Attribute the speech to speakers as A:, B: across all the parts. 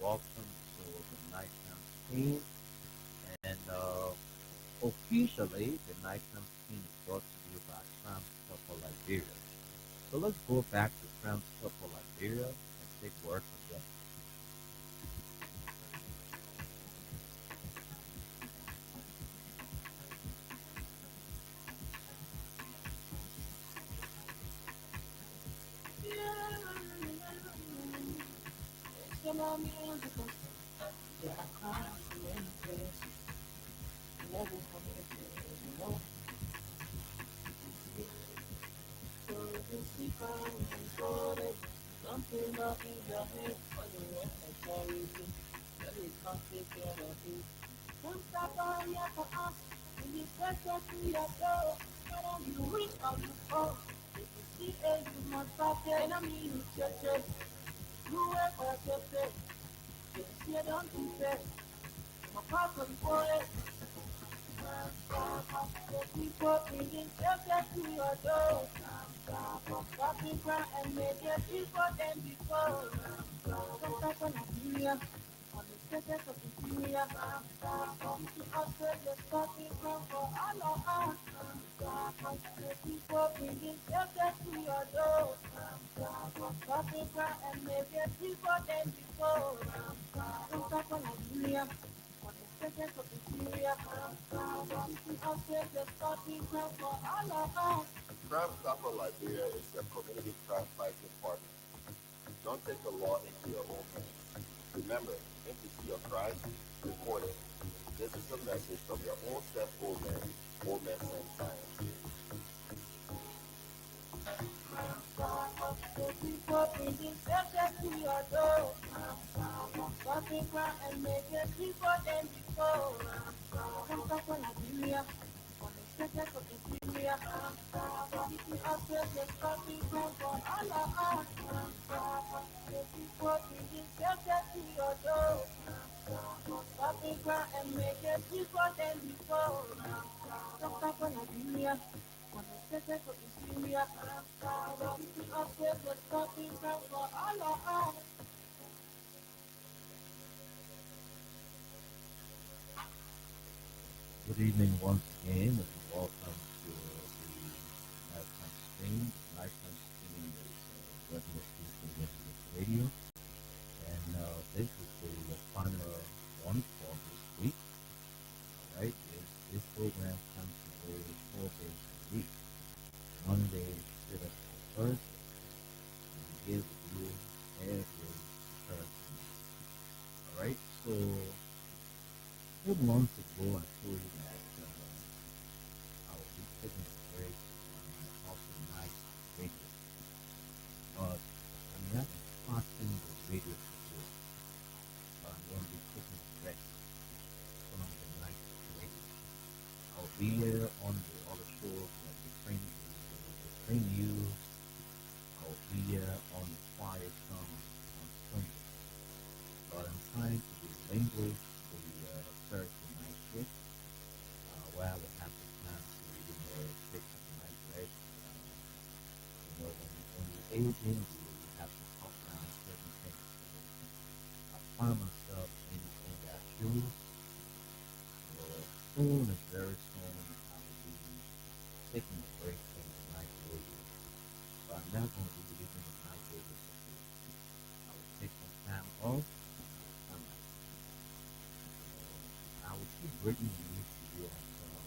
A: welcome to the Nighttime Scene. And officially, the Nighttime Scene is brought to you by Tramp Couple Liberia. So let's go back to Tramp Couple Liberia and take work from them.
B: Crime Stopper Liberia is your community crime fighting partner. Don't take the law into your own hands. Remember, if you see a crime, report it. This is a message from your own Seth Old Man Send Science.
A: Good evening once again, and welcome to the Nighttime Scene. Nighttime Scene is regular Tuesday radio, and this is the final one for this week. All right, this program comes to you 4 days a week. Monday, sit up to Thursday, and here with you every Thursday. All right, so a few months ago, I told you that I will be taking a break on my awesome night radio, but I'm not starting the radio show, but I'm going to be taking a break from the night radio. I'll be here on the other shows like the train news. I'll be here on the quiet song on Sunday, but I'm trying to relinquish the Thursday night shift where I will have the time to take some night rest. When you're aging, you have to cut down certain things. So I find myself in that shoes. So soon, and very soon, I will be taking a break from the night radio. But I'm not going to be leaving the night radio for good. I will take some time off and I will come back. I will keep bringing the news to you until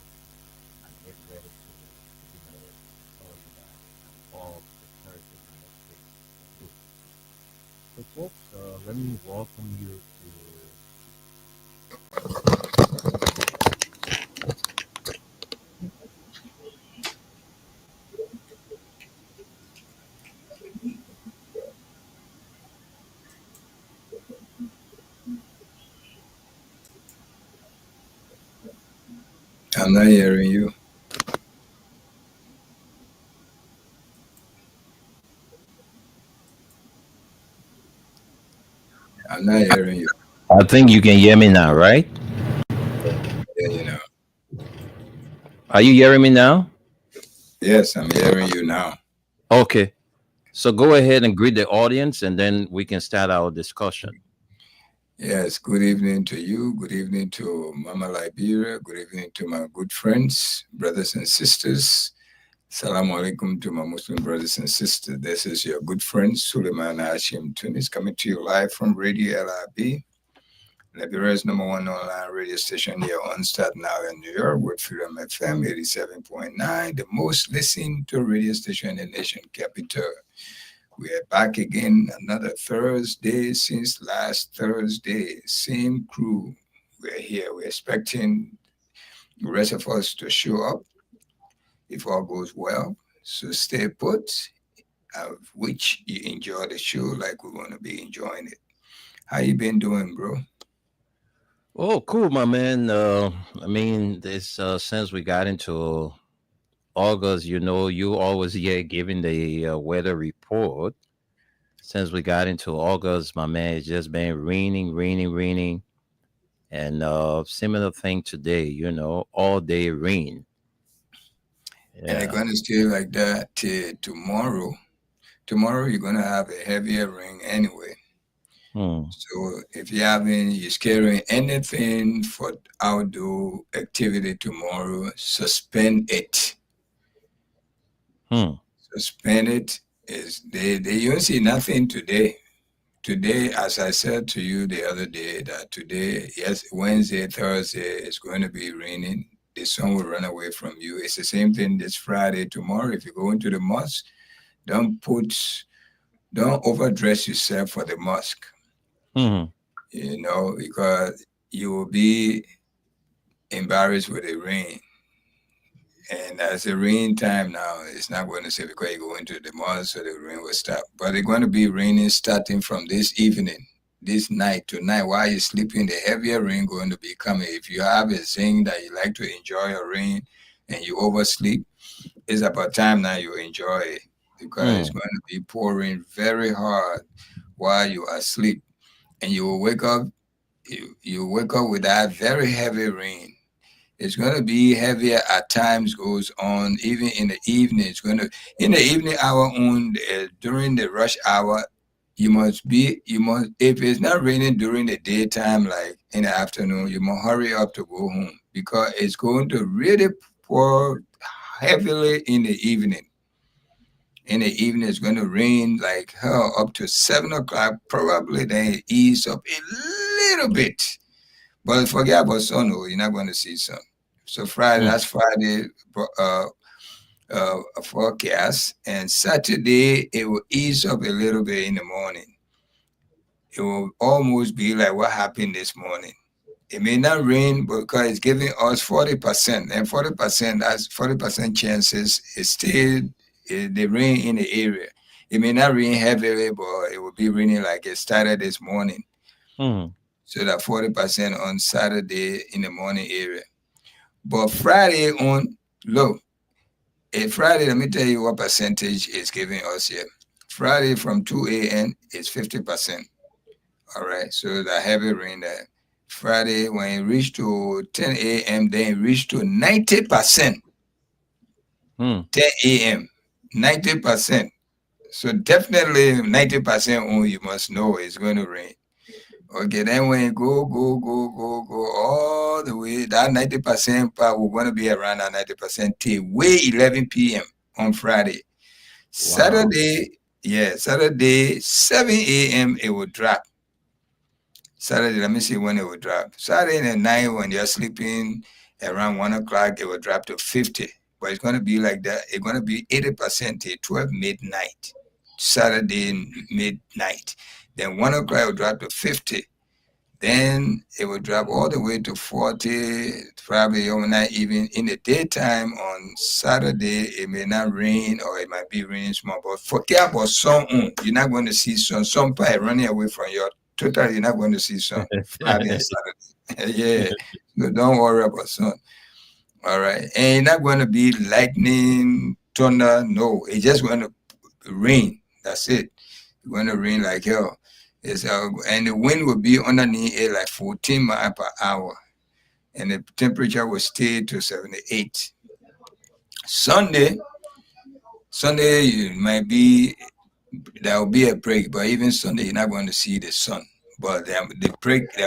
A: I get ready to, tell you that I'm off the Thursday night shift for good. So, folks, let me welcome you to
C: I'm not hearing you. I'm not hearing you.
D: I think you can hear me now, right?
C: Yeah, you know.
D: Are you hearing me now?
C: Yes, I'm hearing you now.
D: Okay. So go ahead and greet the audience and then we can start our discussion.
C: Yes, good evening to you. Good evening to Mama Liberia. Good evening to my good friends, brothers and sisters. Assalamu alaikum to my Muslim brothers and sisters. This is your good friend Suleiman Hashim Tunis coming to you live from Radio LIB, Liberia's #1 online radio station here on Staten Island, New York, with Freedom FM 87.9, the most listened to radio station in the nation capital. We are back again another Thursday since last Thursday. Same crew. We're here. We're expecting the rest of us to show up if all goes well. So stay put, of which you enjoy the show like we want to be enjoying it. How you been doing, bro?
D: Oh, cool, my man. I mean, this since we got into August, you always here giving the weather report. Since we got into August, my man, it's just been raining, raining, raining, and similar thing today. All day rain.
C: And they're
D: Yeah.
C: going to stay like that till tomorrow. Tomorrow you're going to have a heavier rain anyway.
D: Hmm.
C: So if you're scaring anything for outdoor activity tomorrow, suspend it.
D: Hmm.
C: Suspend it. Is they you don't see nothing today. Today, as I said to you the other day, that today, yes, Wednesday, Thursday, it's going to be raining. The sun will run away from you. It's the same thing this Friday. Tomorrow, if you go into the mosque, don't overdress yourself for the mosque.
D: Hmm.
C: Because you will be embarrassed with the rain. And as the rain time now, it's not going to say because you go into the mosque, so the rain will stop. But it's going to be raining starting from this evening, this night tonight. While you're sleeping, the heavier rain going to be coming. If you have a thing that you like to enjoy your rain and you oversleep, it's about time now you enjoy it because it's
D: Hmm.
C: going to be pouring very hard while you are asleep. And you will wake up, you wake up with that very heavy rain. It's going to be heavier at times goes on, even in the evening. In the evening hour during the rush hour, if it's not raining during the daytime, like in the afternoon, you must hurry up to go home because it's going to really pour heavily in the evening. In the evening, it's going to rain like hell up to 7 o'clock, probably then it ease up a little bit. But forget about sun, you're not going to see sun. So Friday,
D: Hmm.
C: that's Friday forecast. And Saturday, it will ease up a little bit in the morning. It will almost be like what happened this morning. It may not rain because it's giving us 40%. And 40%, that's 40% chances it's still the rain in the area. It may not rain heavily, but it will be raining like it started this morning.
D: Hmm.
C: So that 40% on Saturday in the morning area. But Friday on, look, Friday, let me tell you what percentage is giving us here. Friday from 2 a.m. is 50%. All right. So the heavy rain there. Friday, when it reached to 10 a.m., then it reached to 90%.
D: Hmm.
C: 10 a.m., 90%. So definitely 90% on you must know it's going to rain. Okay, then when you go all the way, that 90% part we're going to be around that 90% till way 11 p.m. on Friday.
D: Wow.
C: Saturday, 7 a.m. it will drop. Saturday, let me see when it will drop. Saturday night when you're sleeping around 1 o'clock, it will drop to 50. But it's going to be like that. It's going to be 80% till 12 midnight. Saturday midnight. Then 1 o'clock it will drop to 50. Then it will drop all the way to 40, probably overnight, even in the daytime on Saturday. It may not rain or it might be raining small. But forget about sun. You're not going to see sun. Sun probably running away from your total. You're not going to see sun Friday and Saturday. Yeah. So don't worry about sun. All right. And you're not going to be lightning, thunder. No. It's just going to rain. That's it. It's going to rain like hell. And the wind will be underneath it like 14 miles per hour. And the temperature will stay to 78. Sunday, you might be, there will be a break, but even Sunday, you're not going to see the sun. but there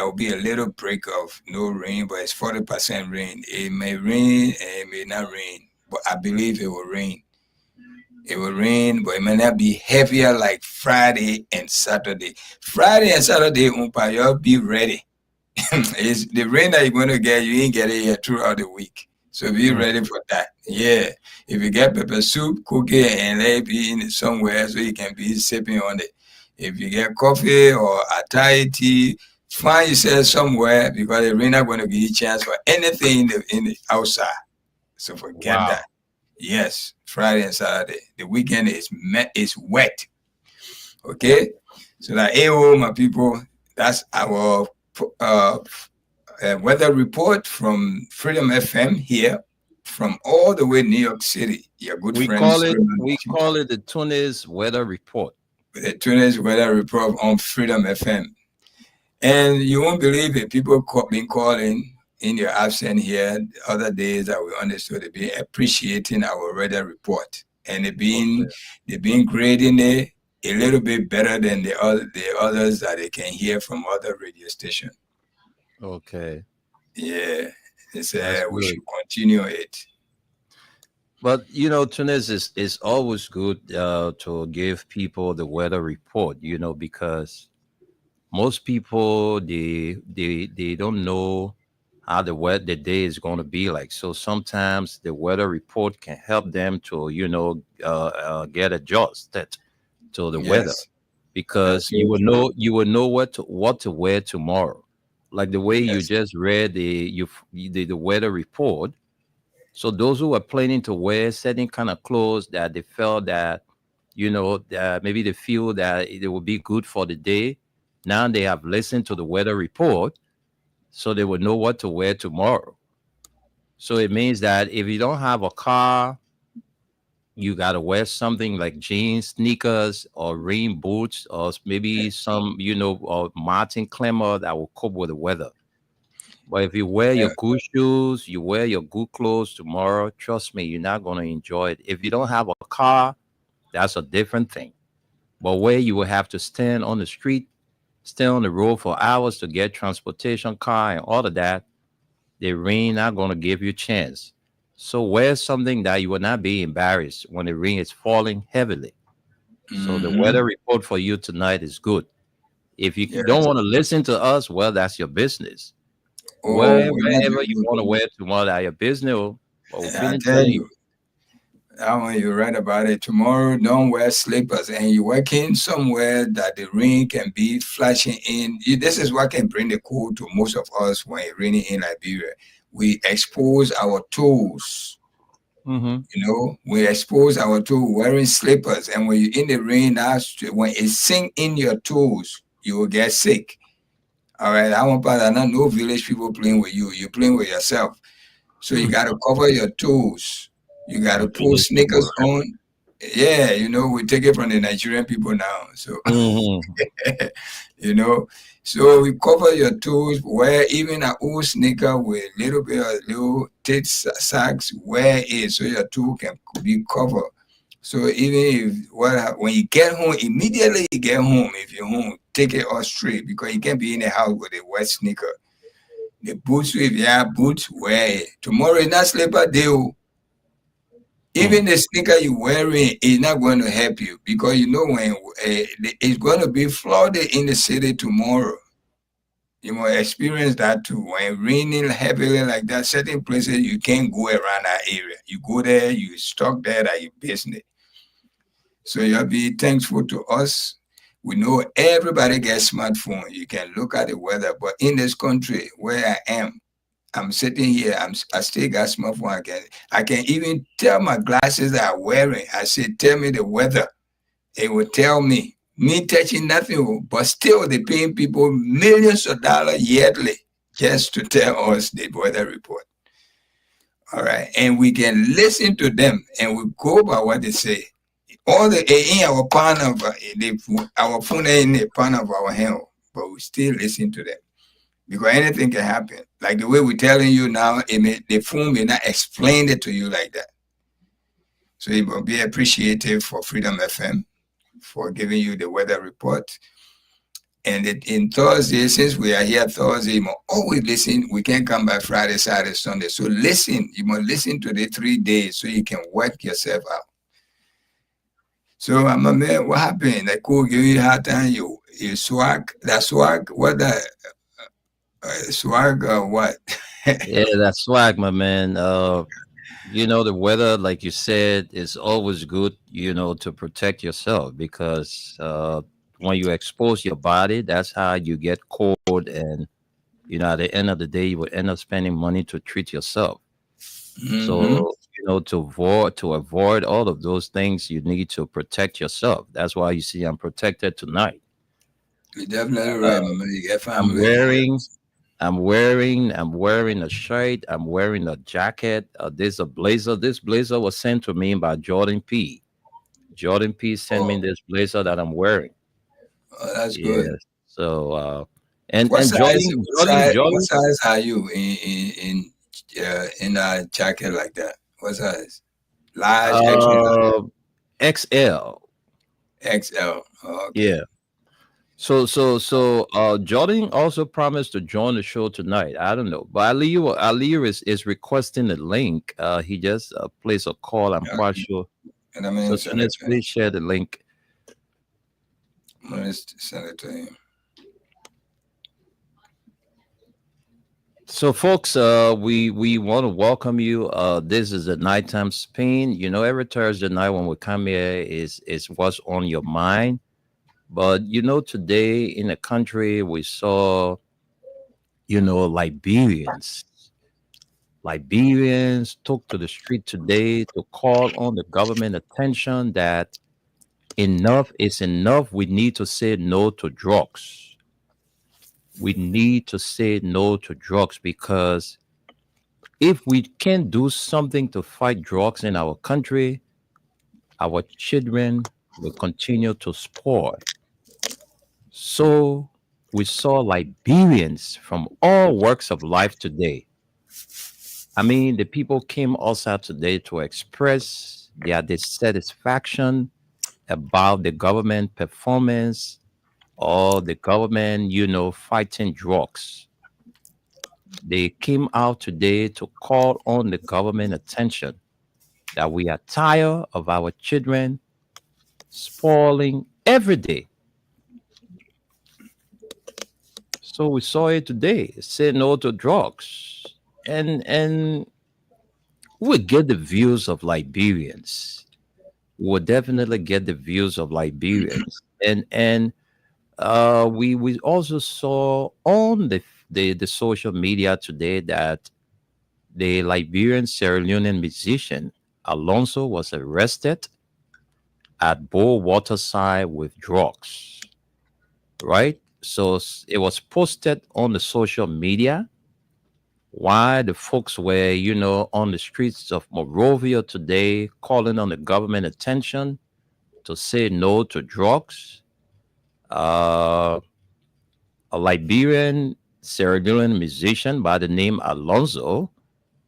C: will be a little break of no rain, but it's 40% rain. It may rain and it may not rain, but I believe it will rain. It will rain, but it may not be heavier like Friday and Saturday. Friday and Saturday, you'll be ready. It's the rain that you're going to get, you ain't get it here throughout the week. So be ready for that. Yeah. If you get pepper soup, cook it and let it be in it somewhere so you can be sipping on it. If you get coffee or a Thai tea, find yourself somewhere because the rain not going to give you a chance for anything in the outside. So forget
D: Wow.
C: that. Yes, Friday and Saturday. The weekend is wet. Okay? So that, hey, my people, that's our weather report from Freedom FM here, from all the way New York City. Your good
D: We
C: friends,
D: call it the Tunis weather report.
C: the Tunis weather report on Freedom FM. And you won't believe it. People been calling in your absence here other days that we understood they've been appreciating our weather report, and they've been grading it a little bit better than the others that they can hear from other radio stations.
D: Okay.
C: Yeah, it's
D: That's
C: we
D: good.
C: should continue it.
D: But you know, Tunis is always good to give people the weather report, you know, because most people they don't know how the day is going to be like. So sometimes the weather report can help them to, you know, get adjusted to the weather,
C: Yes, that's
D: because
C: so true.
D: you will know what to wear tomorrow. Like the way you
C: Yes.
D: just read the weather report. So those who are planning to wear certain kind of clothes that they felt that, you know, that maybe they feel that it will be good for the day, now they have listened to the weather report, so they will know what to wear tomorrow. So it means that if you don't have a car, you got to wear something like jeans, sneakers, or rain boots, or maybe some, you know, or Martin Clemmer that will cope with the weather. But if you wear your
C: Yeah.
D: good shoes, you wear your good clothes tomorrow, trust me, you're not going to enjoy it. If you don't have a car, that's a different thing. But where you will have to stand on the street, stay on the road for hours to get transportation, car, and all of that, the rain not going to give you a chance. So wear something that you will not be embarrassed when the rain is falling heavily. So the
C: Mm-hmm.
D: weather report for you tonight is good. If you don't
C: Yes.
D: want to listen to us, well, that's your business.
C: Oh, we're not
D: Wherever you
C: doing
D: want to wear tomorrow, that's your business. But we're
C: it. I
D: feeling
C: tell
D: telling you.
C: you. That one you're right about it. Tomorrow, don't wear slippers, and you're working somewhere that the rain can be flashing in. This is what can bring the cold to most of us when it's raining in Liberia. We expose our toes.
D: Mm-hmm.
C: We expose our toes wearing slippers, and when you're in the rain, when it sink in your toes, you will get sick. All right, I want part not no village people playing with you. You're playing with yourself. So you got to cover your toes. You got to
D: The
C: pull
D: village people,
C: sneakers on. Yeah, we take it from the Nigerian people now. So,
D: right? Mm-hmm.
C: you know, so we cover your toes, wear even an old sneaker with little bit of little tit sacks, wear it so your toe can be covered. So even if when you get home, immediately you get home, if you're home, take it off straight because you can't be in the house with a wet sneaker. The boots, if you have boots, wear it. Tomorrow is not slipper day. Even the sneaker you're wearing is not going to help you because when it's going to be flooded in the city tomorrow. You might experience that too. When raining heavily like that, certain places you can't go around that area. You go there, you stuck there at your business. So you'll be thankful to us. We know everybody gets smartphone. You can look at the weather, but in this country where I am, I'm sitting here. I still got smartphone. I can even tell my glasses that I'm wearing. I say, tell me the weather. It will tell me. Me touching nothing, but still they paying people millions of dollars yearly just to tell us the weather report. All right, and we can listen to them and we go by what they say. All the in our palm of our phone in the palm of our hand, but we still listen to them. Because anything can happen. Like the way we're telling you now, the phone may not explain it to you like that. So it will be appreciative for Freedom FM for giving you the weather report. And in Thursday, since we are here Thursday, you must always listen. We can come back Friday, Saturday, Sunday. So listen. You must listen to the 3 days so you can work yourself out. So I'm a man. What happened? Like, cool, give you a hard time. You swag. That swag. What that swag? What?
D: Yeah, that's swag, my man. The weather, like you said, is always good, to protect yourself because when you expose your body, that's how you get cold. And, at the end of the day, you will end up spending money to treat yourself.
C: Mm-hmm.
D: So, to avoid all of those things, you need to protect yourself. That's why you see I'm protected tonight.
C: You're definitely
D: Uh,
C: right, my man. You got
D: I'm
C: family.
D: wearing I'm wearing a shirt. I'm wearing a jacket. There's a blazer. This blazer was sent to me by Jordan P. Jordan P sent me
C: Oh,
D: this blazer that I'm wearing.
C: that's good.
D: Yes. So and
C: What
D: and
C: size?
D: Jordan,
C: What
D: Jordan,
C: size? What
D: Jordan.
C: size are you in a jacket like that? What size? Large, extra
D: Uh, XL.
C: large, XL. Oh, okay.
D: Yeah. So Jordan also promised to join the show tonight. I don't know, but Aliyu is requesting the link. He just placed a call. I'm quite
C: Okay.
D: sure.
C: And I'm
D: So
C: gonna send it
D: Tunis,
C: to him.
D: please share the link.
C: I'm gonna send it to him.
D: So, folks, we want to welcome you. This is a nighttime spin. Every Thursday night when we come here is what's on your mind. But today in the country we saw, Liberians. Liberians took to the street today to call on the government attention that enough is enough. We need to say no to drugs. We need to say no to drugs because if we can't do something to fight drugs in our country, our children will continue to spoil. So we saw Liberians from all walks of life today. I mean, the people came outside today to express their dissatisfaction about the government performance or the government, fighting drugs. They came out today to call on the government attention that we are tired of our children spoiling every day. So we saw it today. Say no to drugs. And we get the views of Liberians. We'll definitely get the views of Liberians. And we also saw on the social media today that the Liberian Sierra Leonean musician Alonso was arrested at Bull Waterside with drugs, right? So it was posted on the social media while the folks were, on the streets of Monrovia today calling on the government attention to say no to drugs. Uh, a Liberian Sierra Leonean musician by the name Alonso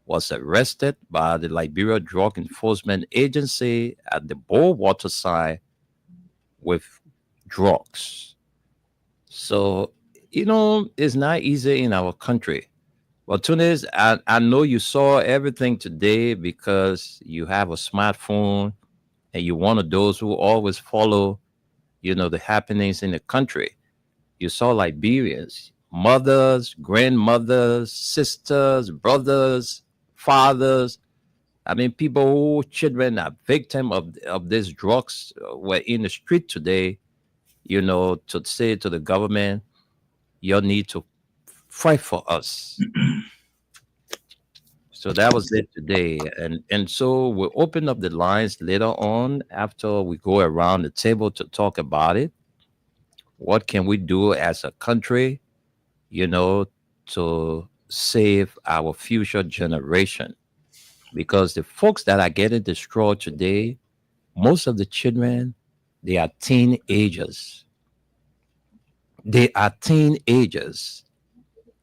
D: was arrested by the Liberia Drug Enforcement Agency at the Bull Waterside with drugs. So, it's not easy in our country. Well, Tunis, I know you saw everything today because you have a smartphone and you're one of those who always follow, the happenings in the country. You saw Liberians, mothers, grandmothers, sisters, brothers, fathers. I mean, people who children are victim of these drugs were in the street today, to say to the government, you need to fight for us. So that was it today. And so we'll open up the lines later on after we go around the table to talk about it. What can we do as a country, you know, to save our future generation? Because the folks that are getting destroyed today, most of the children, they are teenagers. They are teenagers.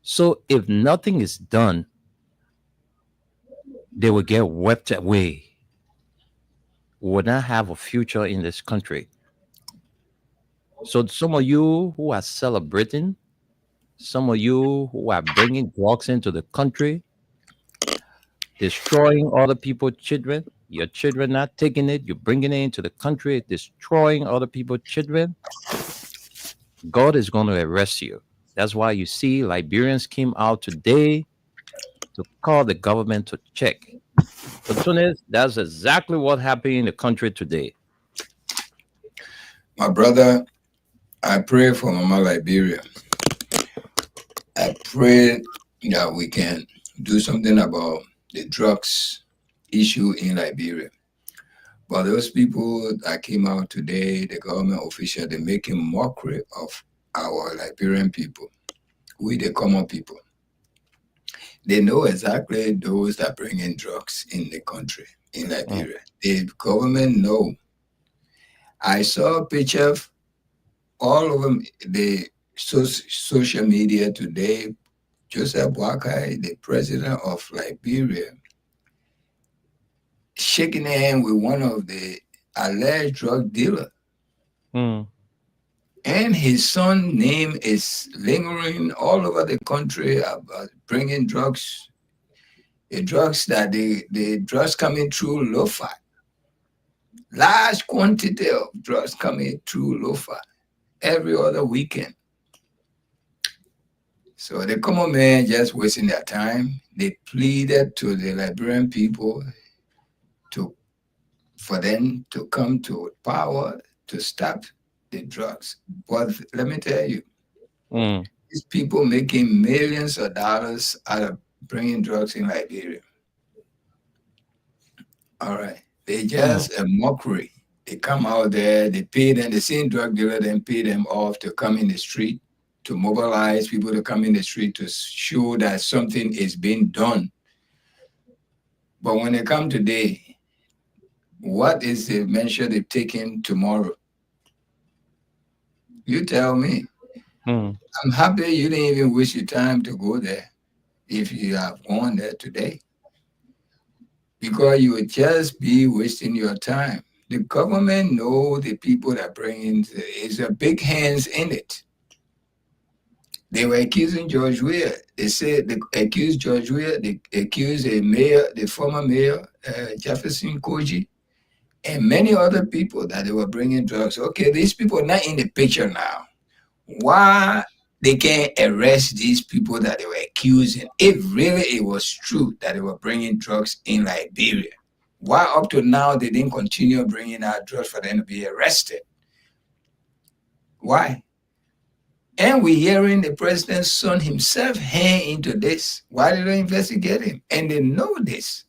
D: So if nothing is done, they will get swept away. We will not have a future in this country. So some of you who are celebrating, some of you who are bringing drugs into the country, destroying other people's children, your children not taking it, you're bringing it into the country, destroying other people's children, God is going to arrest you. That's why you see Liberians came out today to call the government to check. So, Tunis, that's exactly what happened in the country today.
C: My brother, I pray for Mama Liberia. I pray that we can do something about the drugs issue in Liberia. But those people that came out today, the government official, they're making mockery of our Liberian people, we the common people. They know exactly those that bring in drugs in the country, in
D: Mm,
C: Liberia. The government know. I saw a picture of all over the social media today. Joseph Boakai, the president of Liberia, shaking hand with one of the alleged drug dealer.
D: mm,
C: And his son name is lingering all over the country about bringing drugs, the drugs that the drugs coming through Lofa. Large quantity of drugs coming through Lofa every other weekend. So the common man just wasting their time. They pleaded to the Liberian people to for them to come to power to stop the drugs. But let me tell you,
D: mm,
C: these people making millions of dollars out of bringing drugs in Liberia. All right. They
D: mm,
C: just a mockery. They come out there, they pay them, the same drug dealer then pay them off to come in the street, to mobilize people to come in the street to show that something is being done. But when they come today, what is the measure they've taken tomorrow? You tell me.
D: mm.
C: I'm happy you didn't even waste your time to go there if you have gone there today, because you would just be wasting your time. The government know the people that bring in is a big hands in it. They were accusing George Weah. They said they accused George Weah. They accused the mayor, the former mayor Jefferson Koji, and many other people that they were bringing drugs. Okay, these people are not in the picture now. Why they can't arrest these people that they were accusing if really it was true that they were bringing drugs in Liberia? Why up to now they didn't continue bringing out drugs for them to be arrested? Why? And we're hearing the president's son himself hand into this. Why did they investigate him? And they know this.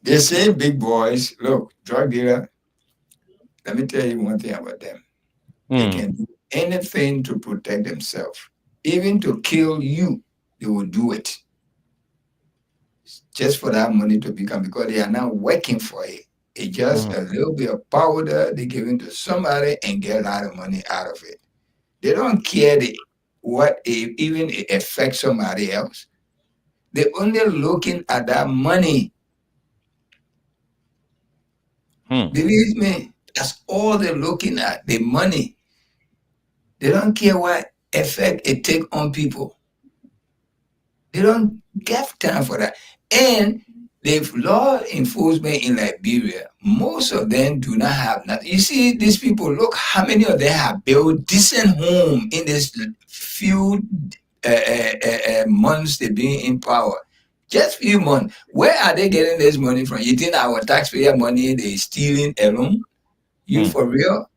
C: They say big boys, look, drug dealer, let me tell you one thing about them. They
D: Mm,
C: can do anything to protect themselves. Even to kill you, they will do it. Just for that money to become, because they are now working for it. It's just
D: mm,
C: a little bit of powder they give it to somebody and get a lot of money out of it. They don't care what even it affects somebody else. They're only looking at that money.
D: mm,
C: Believe me, that's all they're looking at, the money. They don't care what effect it take on people. They don't get time for that. And the law enforcement in Liberia, most of them do not have nothing. You see, these people, look how many of them have built decent home in this few months they've been in power. Just few months. Where are they getting this money from? You think our taxpayer money they stealing alone? You
D: mm,
C: for real?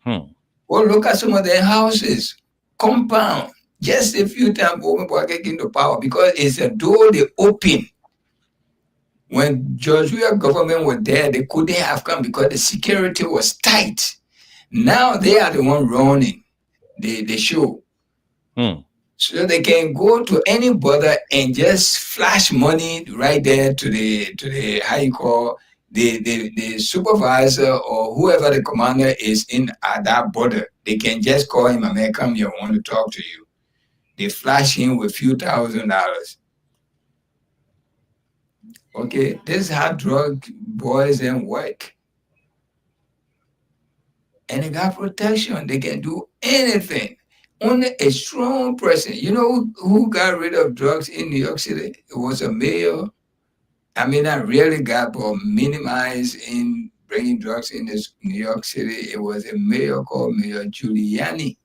D: mm,
C: Well, look at some of their houses, compound. Just a few times over get into power because it's a door they open. When George Weah government was there, they couldn't have come because the security was tight. Now they are the one running the show.
D: mm,
C: So they can go to any border and just flash money right there to the how you call the supervisor or whoever the commander is in at that border. They can just call him and come here, I want to talk to you. They flash him with few $1,000s. Okay, this is how drug boys and work. and they got protection. They can do anything. Only a strong person. You know who got rid of drugs in New York City? It was a mayor. I mean, I really got but minimized in bringing drugs in this New York City. It was a mayor called Mayor Giuliani.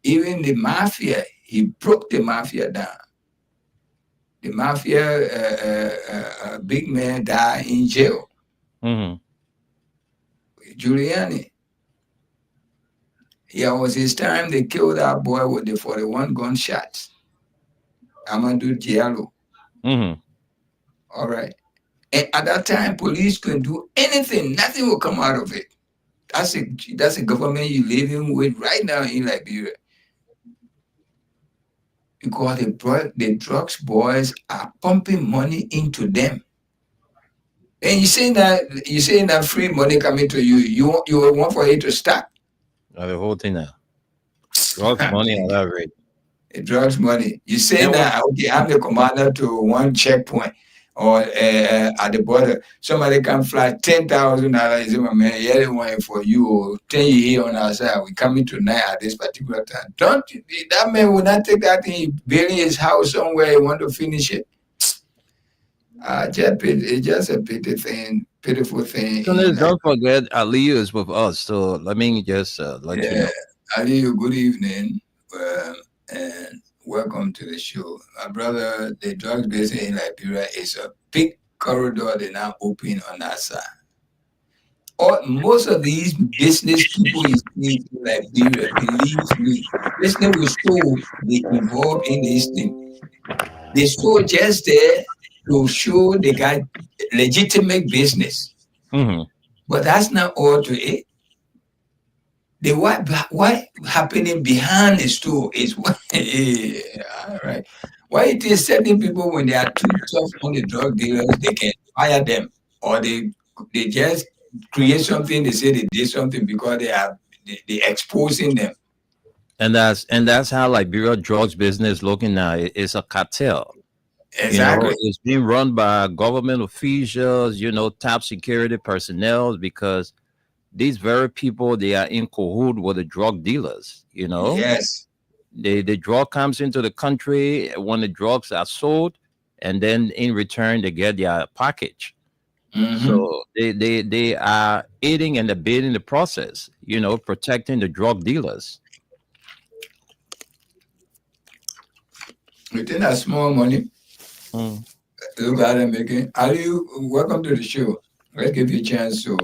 C: Even the mafia, he broke the mafia down. The mafia, big man died in jail.
D: Mm-hmm.
C: Giuliani. Yeah, it was his time they killed our boy with the 41 gunshots. Amadou Diallo.
D: Mm-hmm.
C: All right. And at that time, police couldn't do anything. Nothing will come out of it. That's a government you're living with right now in Liberia. Because the drugs boys are pumping money into them. And you're saying that free money coming to you. You want for it to stop.
D: The whole thing now. Drugs, money, at that rate.
C: It drugs money. You say
D: And
C: that okay, I'm the commander to one checkpoint or at the border. Somebody can fly $10,000. You say, my man, yeah, they want it for you. Or 10 you here on our side. We coming tonight at this particular time. Don't that man will not take that thing, building his house somewhere. He want to finish it. It's just a pitiful thing.
D: don't forget, Aliyu is with us. So let me just let you know.
C: Aliyu, good evening. And welcome to the show. My brother, the drugs business in Liberia is a big corridor they now open on that side. Most of these business people you see in Liberia, believe me, business will show they involved in this thing. They show just there to show they got legitimate business.
D: Mm-hmm.
C: But that's not all to it. The what happening behind the store is what all right. Why it is certain people when they are too tough on the drug dealers, they can fire them or they just create something, they say they did something because they exposing them.
D: And that's how Liberia drugs business looking now. It's a cartel.
C: Exactly.
D: It's being run by government officials, top security personnel, because these very people, they are in cahoot with the drug dealers.
C: Yes.
D: The drug comes into the country when the drugs are sold, and then in return they get their package.
C: Mhm.
D: So they are aiding and abetting the process, protecting the drug dealers.
C: Within that small money,
D: Mm.
C: look at them making. Welcome to the show. Let's give you a chance to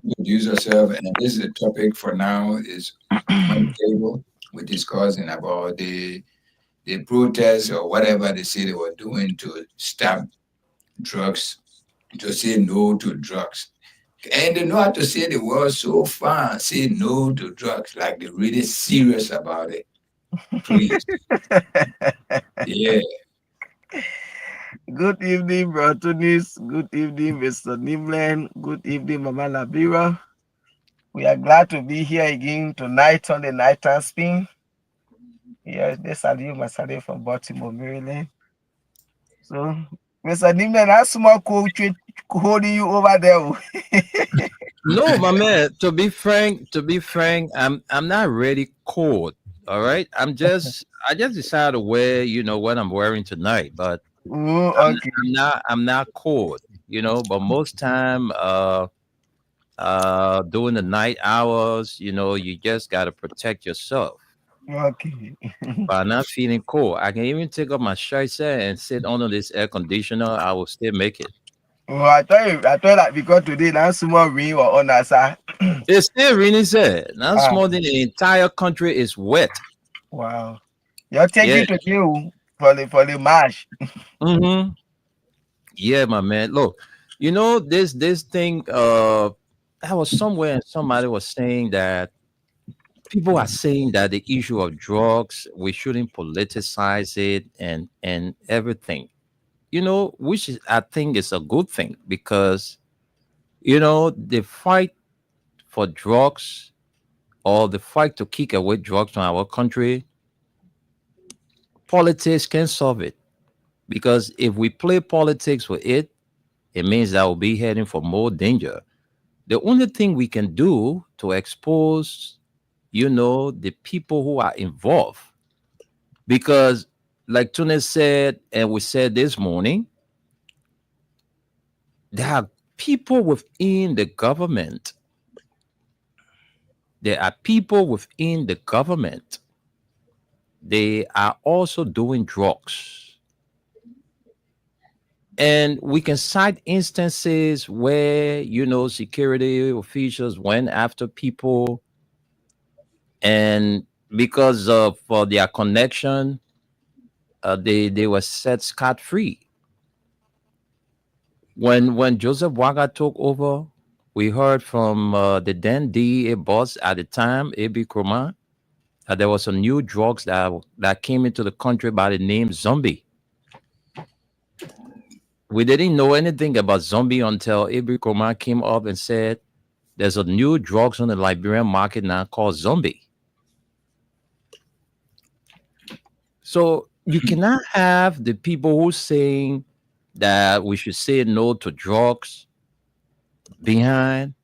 C: introduce yourself. And this is the topic for now is on the table. We're discussing about the protests or whatever they say they were doing to stop drugs, to say no to drugs. And they know how to say the word so far, say no to drugs, like they're really serious about it. Please. Yeah.
E: Good evening, Bro Tunis. Good evening, Mr. Nimlen. Good evening, Mama Labira. We are glad to be here again tonight on the Night and Spin. Yes, this is Aliyu Masade from Baltimore, Maryland. So, Mr. Nimlen, that small coach holding you over there.
D: No, my man. To be frank, I'm not really cold. All right, I just decided to wear, what I'm wearing tonight, but
E: Oh, okay.
D: I'm not cold, But most time, during the night hours, you just gotta protect yourself.
E: Okay.
D: But I'm not feeling cold. I can even take off my shirt set and sit under this air conditioner. I will still make it.
E: Oh, I thought that because today that small rain was on our side.
D: It's still raining, sir. Now more than the entire country is wet.
E: Wow. You're taking
D: Yeah.
E: to you for the march.
D: Mm-hmm. Yeah, my man. Look, this thing. I was somewhere and somebody was saying that people are saying that the issue of drugs, we shouldn't politicize it and everything. Which is, I think is a good thing because the fight for drugs or the fight to kick away drugs from our country, politics can solve it. Because if we play politics with it, it means that we'll be heading for more danger. The only thing we can do to expose, the people who are involved, because like Tunis said, and we said this morning, there are people within the government. There are people within the government. They are also doing drugs. And we can cite instances where, security officials went after people, and because of their connection, they were set scot free. When Joseph Waga took over, we heard from the then DEA boss at the time, A.B. Kroma, that there was some new drugs that came into the country by the name Zombie. We didn't know anything about Zombie until A.B. Kroma came up and said, there's a new drugs on the Liberian market now called Zombie. So you cannot have the people who saying that we should say no to drugs behind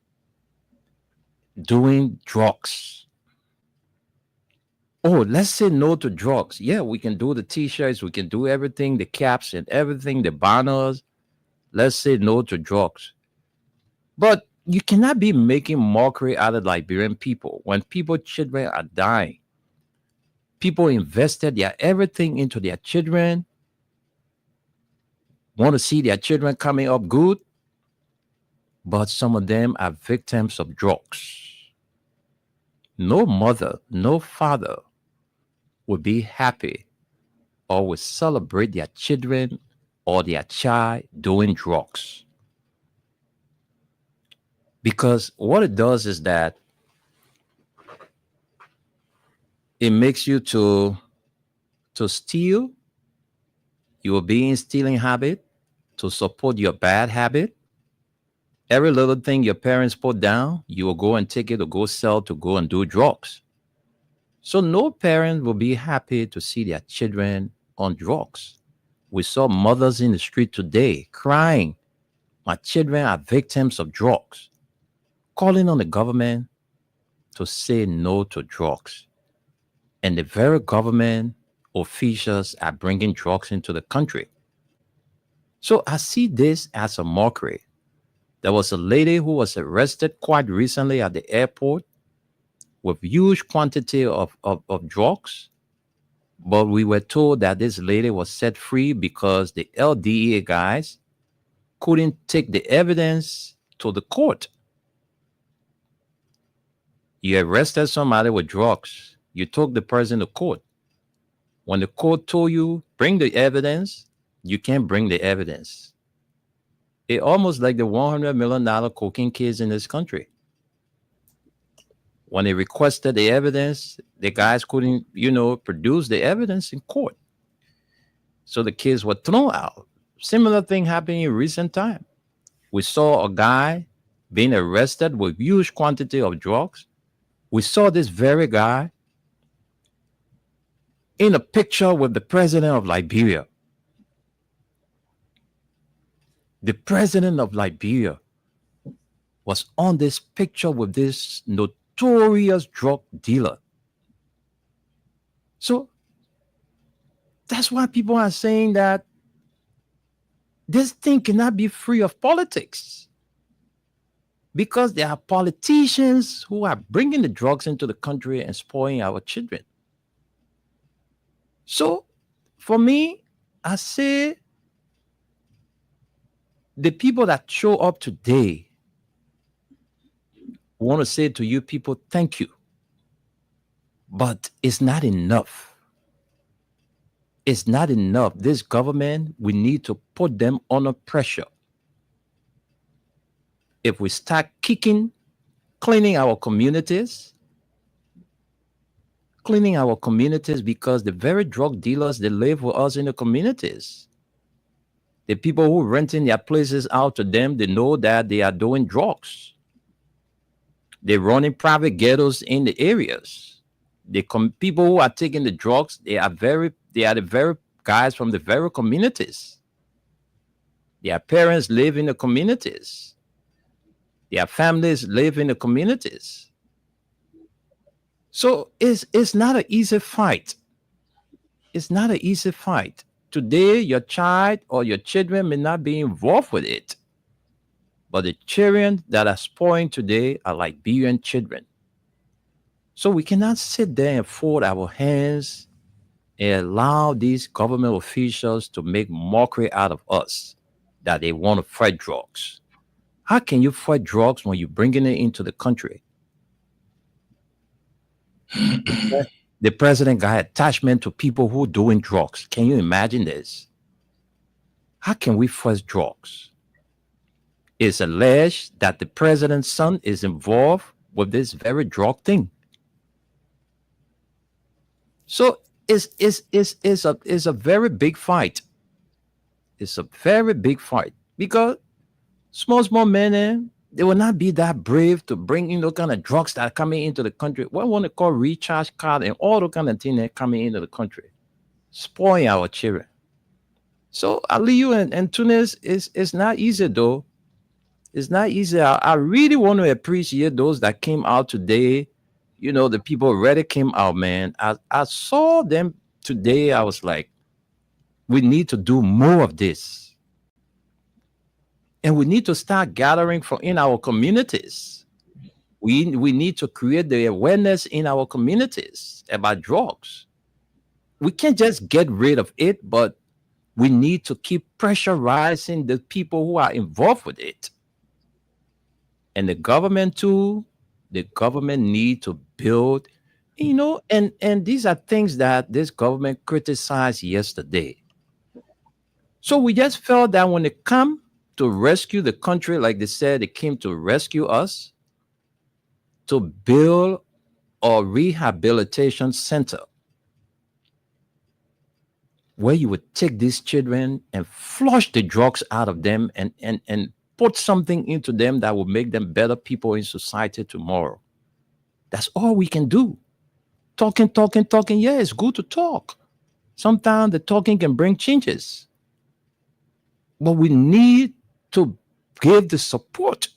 D: doing drugs. Oh, let's say no to drugs. Yeah, we can do the t-shirts, we can do everything, the caps and everything, the banners. Let's say no to drugs. But you cannot be making mockery out of Liberian people when children are dying. People invested their everything into their children, want to see their children coming up good, but some of them are victims of drugs. No mother, no father would be happy or would celebrate their children or their child doing drugs. Because what it does is that it makes you to steal. You will be in stealing habit to support your bad habit. Every little thing your parents put down, you will go and take it or go sell to go and do drugs. So no parent will be happy to see their children on drugs. We saw mothers in the street today crying, my children are victims of drugs, calling on the government to say no to drugs. And the very government officials are bringing drugs into the country. So I see this as a mockery. There was a lady who was arrested quite recently at the airport with huge quantity of drugs. But we were told that this lady was set free because the LDEA guys couldn't take the evidence to the court. You arrested somebody with drugs. You took the person to court. When the court told you, bring the evidence, you can't bring the evidence. It almost like the $100 million cocaine case in this country. When they requested the evidence, the guys couldn't, produce the evidence in court. So the kids were thrown out. Similar thing happening in recent time. We saw a guy being arrested with huge quantity of drugs. We saw this very guy in a picture with the president of Liberia. The president of Liberia was on this picture with this notorious drug dealer. So that's why people are saying that this thing cannot be free of politics, because there are politicians who are bringing the drugs into the country and spoiling our children. So for me, I say the people that show up today want to say to you people, thank you. But it's not enough. It's not enough. This government, we need to put them under pressure. If we start cleaning our communities, because the very drug dealers, they live with us in the communities. The people who renting their places out to them, they know that they are doing drugs. They're running private ghettos in the areas. The people who are taking the drugs, they are the very guys from the very communities. Their parents live in the communities. Their families live in the communities. So it's not an easy fight. It's not an easy fight. Today, your child or your children may not be involved with it, but the children that are spoiling today are Liberian children. So we cannot sit there and fold our hands and allow these government officials to make mockery out of us that they want to fight drugs. How can you fight drugs when you're bringing it into the country? The president got attachment to people who are doing drugs. Can you imagine this? How can we fight drugs? It's alleged that the president's son is involved with this very drug thing. So it's a very big fight. It's a very big fight because small men, they will not be that brave to bring in those kind of drugs that are coming into the country. What I want to call recharge card and all the kind of things that are coming into the country, spoiling our children. So Aliyu and Tunis is not easy though. It's not easy. I really want to appreciate those that came out today. You know, the people already came out, man. I saw them today. I was like, we need to do more of this. And we need to start gathering in our communities. We need to create the awareness in our communities about drugs. We can't just get rid of it, but we need to keep pressurizing the people who are involved with it. And the government too, the government need to build, you know, and these are things that this government criticized yesterday. So we just felt that when they come to rescue the country, like they said, they came to rescue us, to build a rehabilitation center where you would take these children and flush the drugs out of them and put something into them that will make them better people in society tomorrow. That's all we can do. Talking. Yeah, it's good to talk. Sometimes the talking can bring changes. But we need to give the support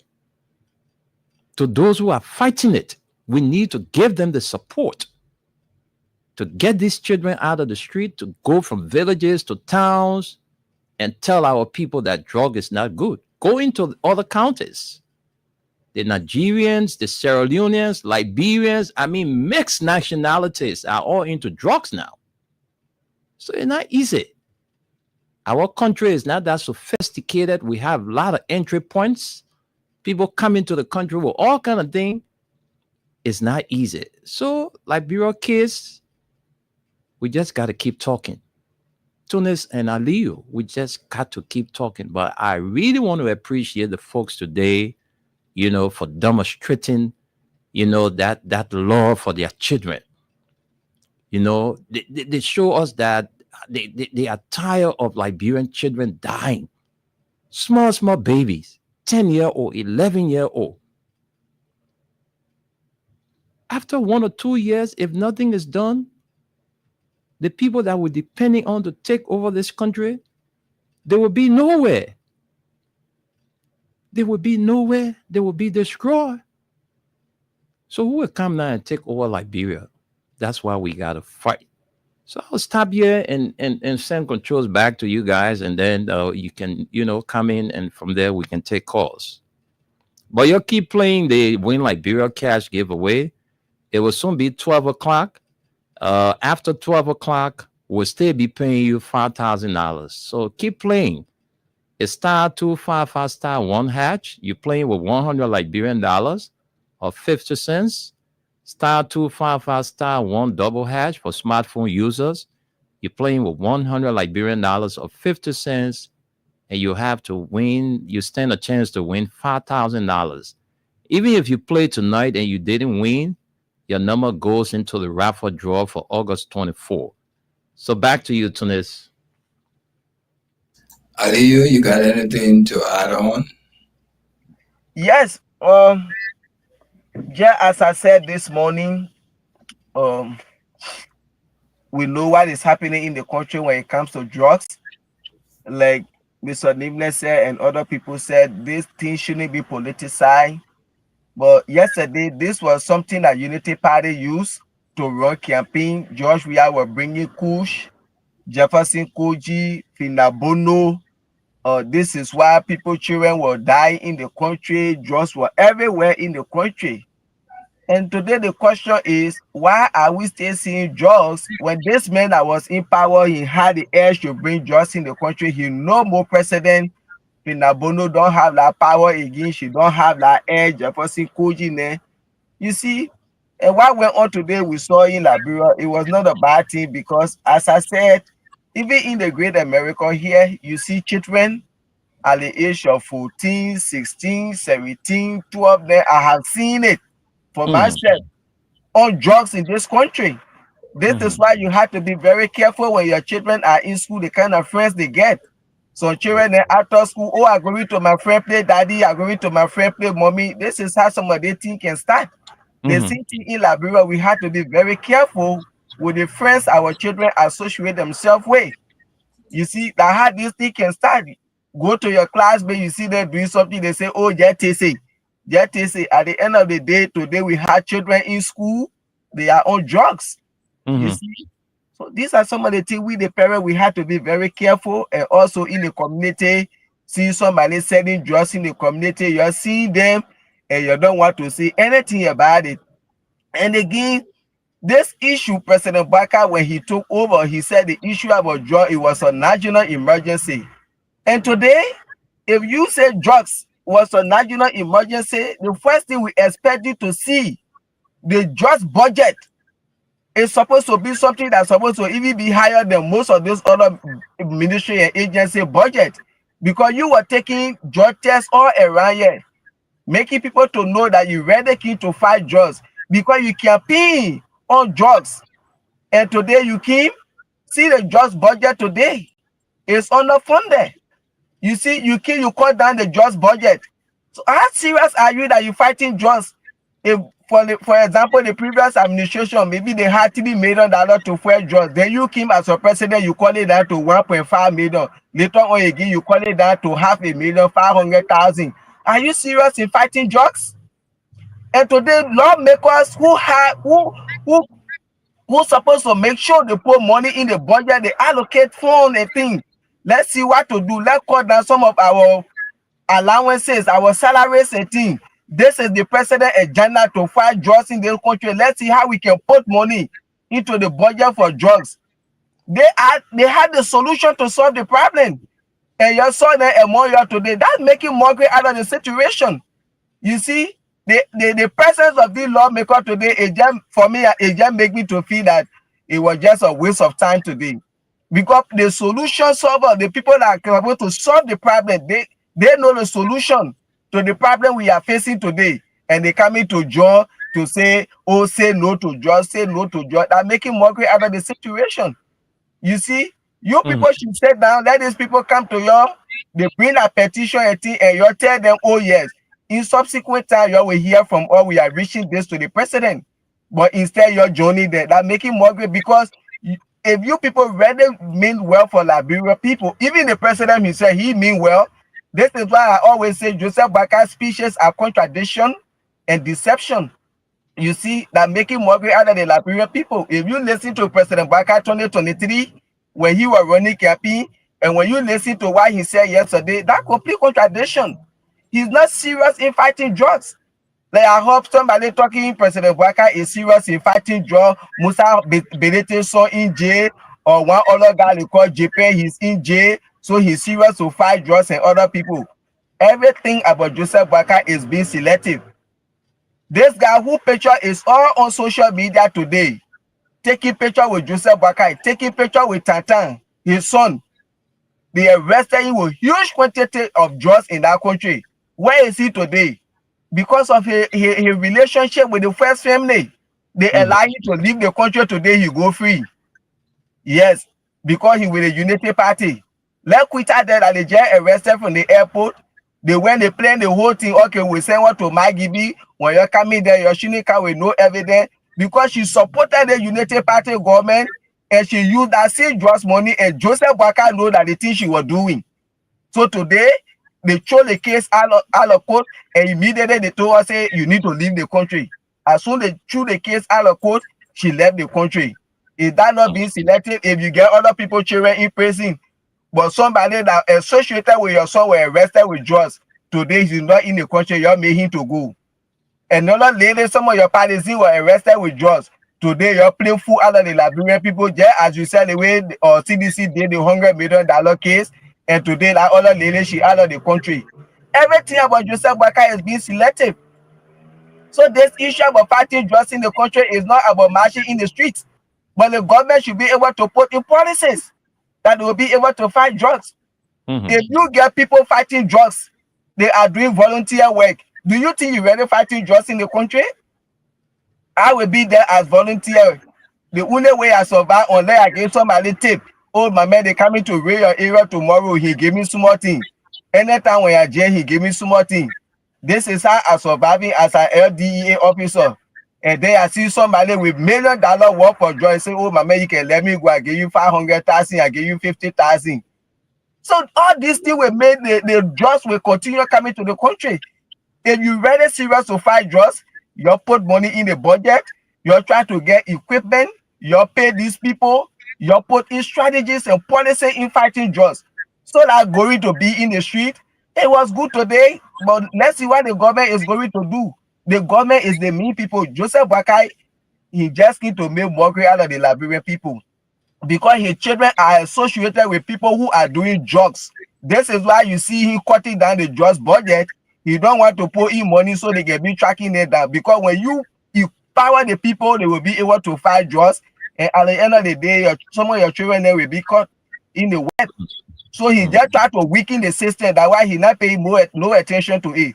D: to those who are fighting it. We need to give them the support to get these children out of the street, to go from villages to towns and tell our people that drug is not good. Go into other counties. The Nigerians, the Sierra Leoneans, Liberians, I mean, mixed nationalities are all into drugs now. So it's not easy. Our country is not that sophisticated. We have a lot of entry points. People come into the country with all kind of things. It's not easy. So, Liberia kids, we just got to keep talking. Tunis and Aliyu, we just got to keep talking. But I really want to appreciate the folks today, you know, for demonstrating, you know, that love for their children. You know, they show us that they are tired of Liberian children dying. Small babies, 10-year-old, 11-year-old. After 1 or 2 years, if nothing is done, the people that were depending on to take over this country, they will be nowhere. They will be nowhere. They will be destroyed. So who will come now and take over Liberia? That's why we got to fight. So I'll stop here and send controls back to you guys, and then you can, you know, come in, and from there we can take calls. But you'll keep playing the Win Liberia Cash giveaway. It will soon be 12 o'clock. After 12 o'clock, we'll still be paying you $5,000. So keep playing. It's *255*1#. You're playing with 100 Liberian dollars or 50 cents. *255*1# for smartphone users. You're playing with 100 Liberian dollars or 50 cents, and you have to win. You stand a chance to win $5,000. Even if you play tonight and you didn't win, your number goes into the raffle draw for August 24. So back to you, Tunis.
C: Aliyu, you got anything to add on?
E: Yes. Yeah, as I said this morning, we know what is happening in the country when it comes to drugs. Like Mr. Nimble said and other people said this thing shouldn't be politicized. But yesterday, this was something that Unity Party used to run campaign. George Weah were bringing Kush, Jefferson Koji, Finabono. This is why children will die in the country. Drugs were everywhere in the country. And today the question is, why are we still seeing drugs when this man that was in power, he had the urge to bring drugs in the country? He no more president. Finabono don't have that power again. She don't have that urge. Jefferson Koji there. You see, and what went on today we saw in Liberia, it was not a bad thing because, as I said, even in the great America here, you see children at the age of 14, 16, 17, 12 there. I have seen it for myself on drugs in this country. This is why you have to be very careful when your children are in school, the kind of friends they get. So children after school, oh, I'm going to my friend play daddy, I'm going to my friend play mommy. This is how some of their things can start. The same thing in Liberia, we have to be very careful with the friends our children associate themselves with. You see, that how this thing can start. Go to your classmate, you see them doing something, they say, oh, JTC. JTC. At the end of the day, today we have children in school, they are on drugs. You see? So these are some of the things we, the parents, we have to be very careful. And also in the community, see somebody selling drugs in the community, you're seeing them and you don't want to say anything about it. And again, this issue, President Baka, when he took over, he said the issue about drugs, it was a national emergency. And today, if you say drugs was a national emergency, the first thing we expect you to see, the drugs budget is supposed to be something that's supposed to even be higher than most of those other ministry and agency budget, because you were taking drug tests all around here, making people to know that you're ready to fight drugs because you campaign on drugs. And today you can see the drugs budget today is underfunded. You see, you cut down the drugs budget. So how serious are you that you're fighting drugs? If, for example, the previous administration, maybe they had $3 million to fight drugs. Then you came as a president, you call it down to 1.5 million. Later on again, you call it down to $500,000, 500,000. Are you serious in fighting drugs? And today, lawmakers who supposed to make sure they put money in the budget, they allocate funds and things. Let's see what to do. Let's cut down some of our allowances, our salaries and things. This is the president agenda to fight drugs in the country. Let's see how we can put money into the budget for drugs. They had the solution to solve the problem. And you saw that among you today. That's making mockery out of the situation. You see, the presence of the lawmaker today, for me, it just make me to feel that it was just a waste of time today. Because the solution solver, the people that are capable to solve the problem, they know the solution to the problem we are facing today. And they come into jail to say, oh, say no to drugs, say no to drugs. They're making mockery out of the situation. You see, you people should sit down, let these people come to you, they bring a petition and you tell them, oh yes. In subsequent time, you will hear from all we are reaching this to the president. But instead, you're joining them. That's making mockery because if you people really mean well for Liberia people, even the president himself, he mean well. This is why I always say Joseph Baka's speeches are contradiction and deception. You see, that making mockery out of the Liberian people. If you listen to President Baka 2023, when he was running campaign, and when you listen to what he said yesterday, that complete contradiction. He's not serious in fighting drugs. Like I hope somebody talking President Baka is serious in fighting drugs. Musa Benete's son in jail, or one other guy they call JP, he's in jail, so he's serious to fight drugs and other people. Everything about Joseph Baka is being selective. This guy who picture is all on social media today, taking picture with Joseph Baka, taking picture with Tantan, his son. They arrested him with huge quantity of drugs in that country. Where is he today? Because of his relationship with the first family, they allow him to leave the country today. He go free. Yes, because he with the Unity Party. Let Quita there that they just arrested from the airport. They went, they planned the whole thing. Okay, we send one to Magibi. When you're coming there, you're shooting car with no evidence because she supported the Unity Party government and she used that same drugs money. And Joseph Baka know that the thing she was doing. So today, they throw the case out of court, and immediately they told her, say, you need to leave the country. As soon as they threw the case out of court, she left the country. Is that not being selective? If you get other people children in prison, but somebody that associated with your son were arrested with drugs, today he's not in the country, you made him to go. Another lady, some of your parties were arrested with drugs. Today, you're playing full out of the Liberian people, just as you said, the way CDC did the $100 million case, and today, that other lady, she out of the country. Everything about Joseph Boakai is being selective. So this issue about fighting drugs in the country is not about marching in the streets, but the government should be able to put in policies that will be able to fight drugs. If you get people fighting drugs, they are doing volunteer work. Do you think you're really fighting drugs in the country? I will be there as volunteer. The only way I survive unless I get somebody tip. Oh, my man, they coming to raid your area tomorrow. He gave me small thing. Anytime when I jail, he gave me small thing. This is how I'm surviving as an LDEA officer. And then I see somebody with $1 million work for drugs. Say, oh, my man, you can let me go. I give you 500,000. I give you 50,000. So all these things will make the drugs will continue coming to the country. If you're really serious to fight drugs, you put money in the budget, you're trying to get equipment, you pay these people, you put in strategies and policy in fighting drugs. So that going to be in the street, it was good today, but let's see what the government is going to do. The government is the mean people. Joseph Boakai, he just need to make mockery out of the Liberian people, because his children are associated with people who are doing drugs. This is why you see him cutting down the drugs budget. He don't want to put in money so they can be tracking it down. Because when you empower the people, they will be able to fight drugs. And at the end of the day, some of your children then will be caught in the web. So he just try to weaken the system. That's why he not paying no attention to it.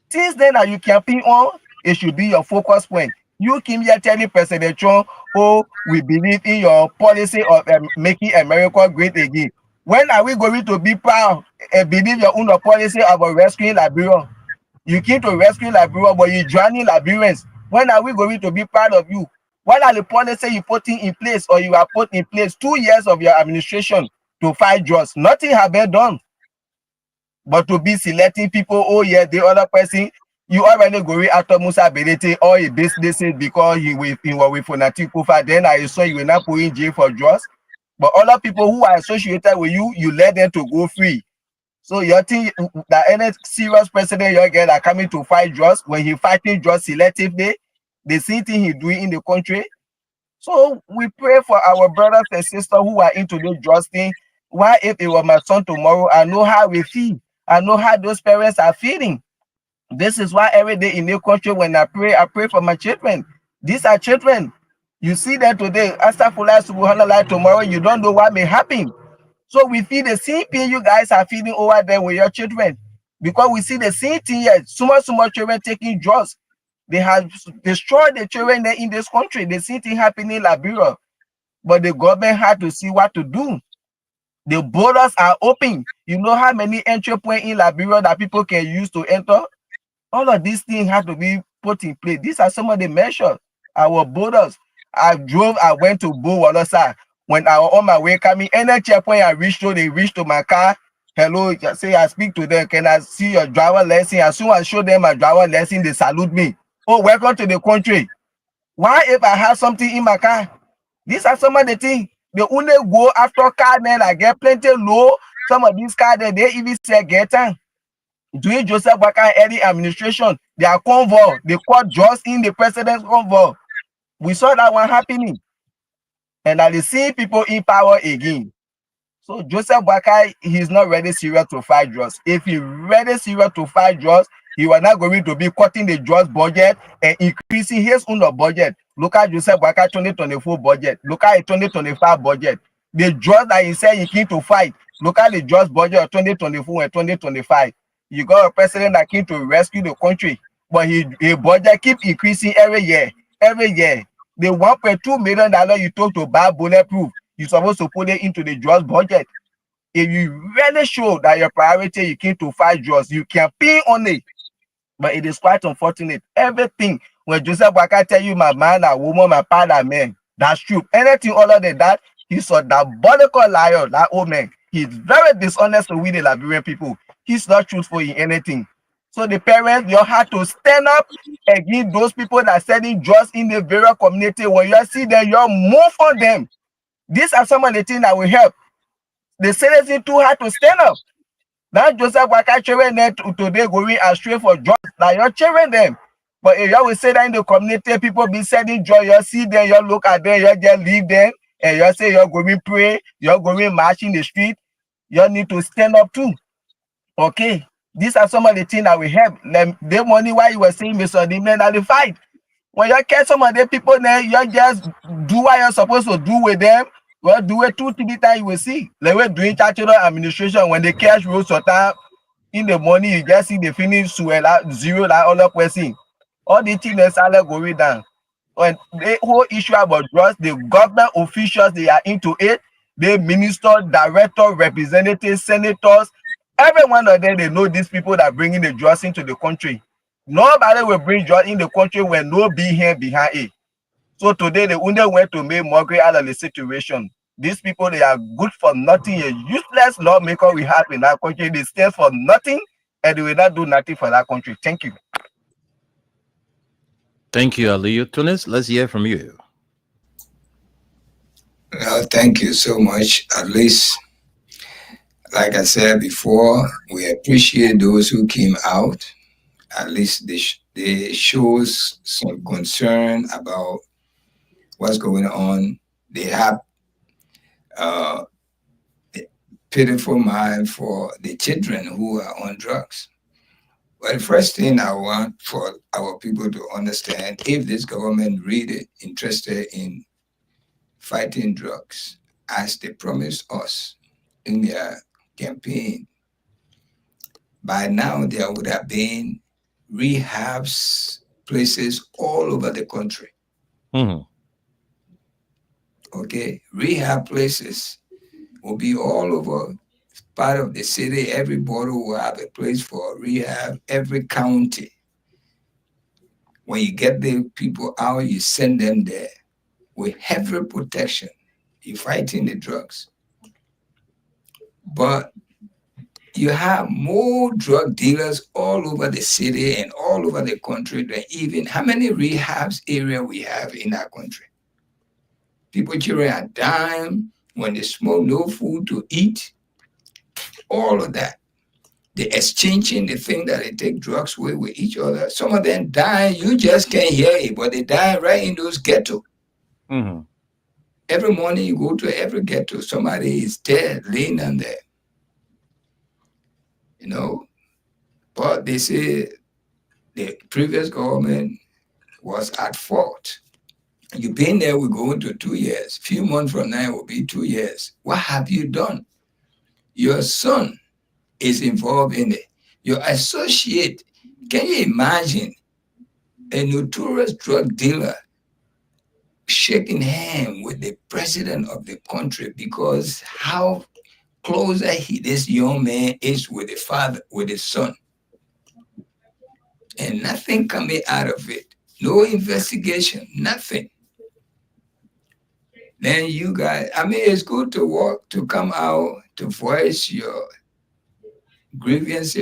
E: Since then that you campaign on, it should be your focus point. You came here telling President Trump, oh, we believe in your policy of making America great again. When are we going to be proud and believe your own policy about rescuing Liberia? You came to rescue Liberia, but you're drowning Liberians. When are we going to be proud of you? What are the policies you're putting in place, or you have put in place 2 years of your administration to fight drugs? Nothing has been done. But to be selecting people, oh yeah, the other person, you already go after Musa Belete or a businesses because he was with Fonati Kufa. Then I saw you will not put in jail for drugs. But other people who are associated with you, you let them to go free. So you think that any serious president you get are coming to fight drugs, when he fighting drugs selectively, the same thing he doing in the country. So we pray for our brothers and sisters who are into the drugs thing. Why, if it was my son tomorrow, I know how we feel. I know how those parents are feeling. This is why every day in the country when I pray for my children. These are children. You see them today, Astaghfirullah, subhanallah, tomorrow you don't know what may happen. So we feel the same thing you guys are feeling over there with your children, because we see the same thing here. So much children taking drugs. They have destroyed the children there in this country. The same thing happening in Liberia, but the government had to see what to do. The borders are open. You know how many entry points in Liberia that people can use to enter? All of these things have to be put in place. These are some of the measures. Our borders. I went to Bo-Walosa. When I was on my way coming, any checkpoint I reached to, they reached to my car. Hello, say I speak to them. Can I see your driver lesson? As soon as I show them my driver lesson, they salute me. Oh, welcome to the country. Why if I have something in my car? These are some of the things. They only go after car, then I get plenty low. Some of these cars, they even say get time. During Joseph Boakai early administration, they are convoy. They caught just in the president's convoy. We saw that one happening. And I see people in power again. So Joseph Boakai, he's not really serious to fight drugs. If he's really serious to fight drugs, he was not going to be cutting the drugs budget and increasing his own budget. Look at Joseph Boakai 2024 budget. Look at the 2025 budget. The drugs that he said he came to fight. Look at the drugs budget of 2024 and 2025. You got a president that came to rescue the country, but his budget keep increasing every year. Every year. The $1.2 million you took to buy bulletproof, you're supposed to put it into the drugs budget. If you really show that your priority you came to fight drugs, you can pay on it. But it is quite unfortunate. Everything when Joseph Boakai tell you my man, a woman, my father, man, that's true. Anything other than that, he's a diabolical liar, that old man. He's very dishonest with the Liberian people. He's not truthful in anything. So the parents, you have to stand up against those people that selling drugs in the various community. When you see them, you move on them. These are some of the things that will help. The citizens too have to stand up. Now Joseph Waka children today going astray for drugs. Now you're cheering them. But if you will say that in the community, people be selling drugs, you see them, you look at them, you just leave them, and you say you're going to pray, you're going to march in the street. You need to stand up too. Okay. These are some of the things that will help. The money why you were saying, Mr. Dimland, that the fight. When you catch some of the people there, you just do what you're supposed to do with them. Well, do it 2-3 times, you will see. Like we're doing charitable administration, when they cash rolls time in the morning, you just see the finish to zero like other person. All the things that are going down. When the whole issue about drugs, the government officials, they are into it. The minister, director, representatives, senators, every one of them, they know these people that bringing the drugs into the country. Nobody will bring drugs in the country when no be here behind it. So today they only went to make mockery out of the situation. These people, they are good for nothing. A useless lawmaker we have in our country. They stand for nothing and they will not do nothing for that country. Thank you.
D: Thank you, Aliyu. Tunis, let's hear from you.
C: Well, thank you so much. At least, like I said before, we appreciate those who came out. At least they shows some concern about what's going on. They have a pitiful mind for the children who are on drugs. Well, the first thing I want for our people to understand, if this government really interested in fighting drugs, as they promised us in their campaign, by now there would have been rehabs places all over the country.
D: Mhm.
C: Okay, rehab places will be all over part of the city. Every border will have a place for rehab. Every county. When you get the people out, you send them there with heavy protection. You're fighting the drugs. But you have more drug dealers all over the city and all over the country than even how many rehabs area we have in our country. People children are dying when they smoke, no food to eat, all of that. They exchanging the thing that they take drugs with each other. Some of them die, you just can't hear it, but they die right in those ghettos.
D: Mhm.
C: Every morning you go to every ghetto, somebody is dead, laying on there. You know, but they say the previous government was at fault. You've been there, we're going to 2 years. Few months from now, it will be 2 years. What have you done? Your son is involved in it. Your associate, can you imagine a notorious drug dealer shaking hands with the president of the country because how closer this young man is with the father, with his son? And nothing coming out of it. No investigation, nothing. Then you guys, I mean, it's good to work, to come out, to voice your grievance,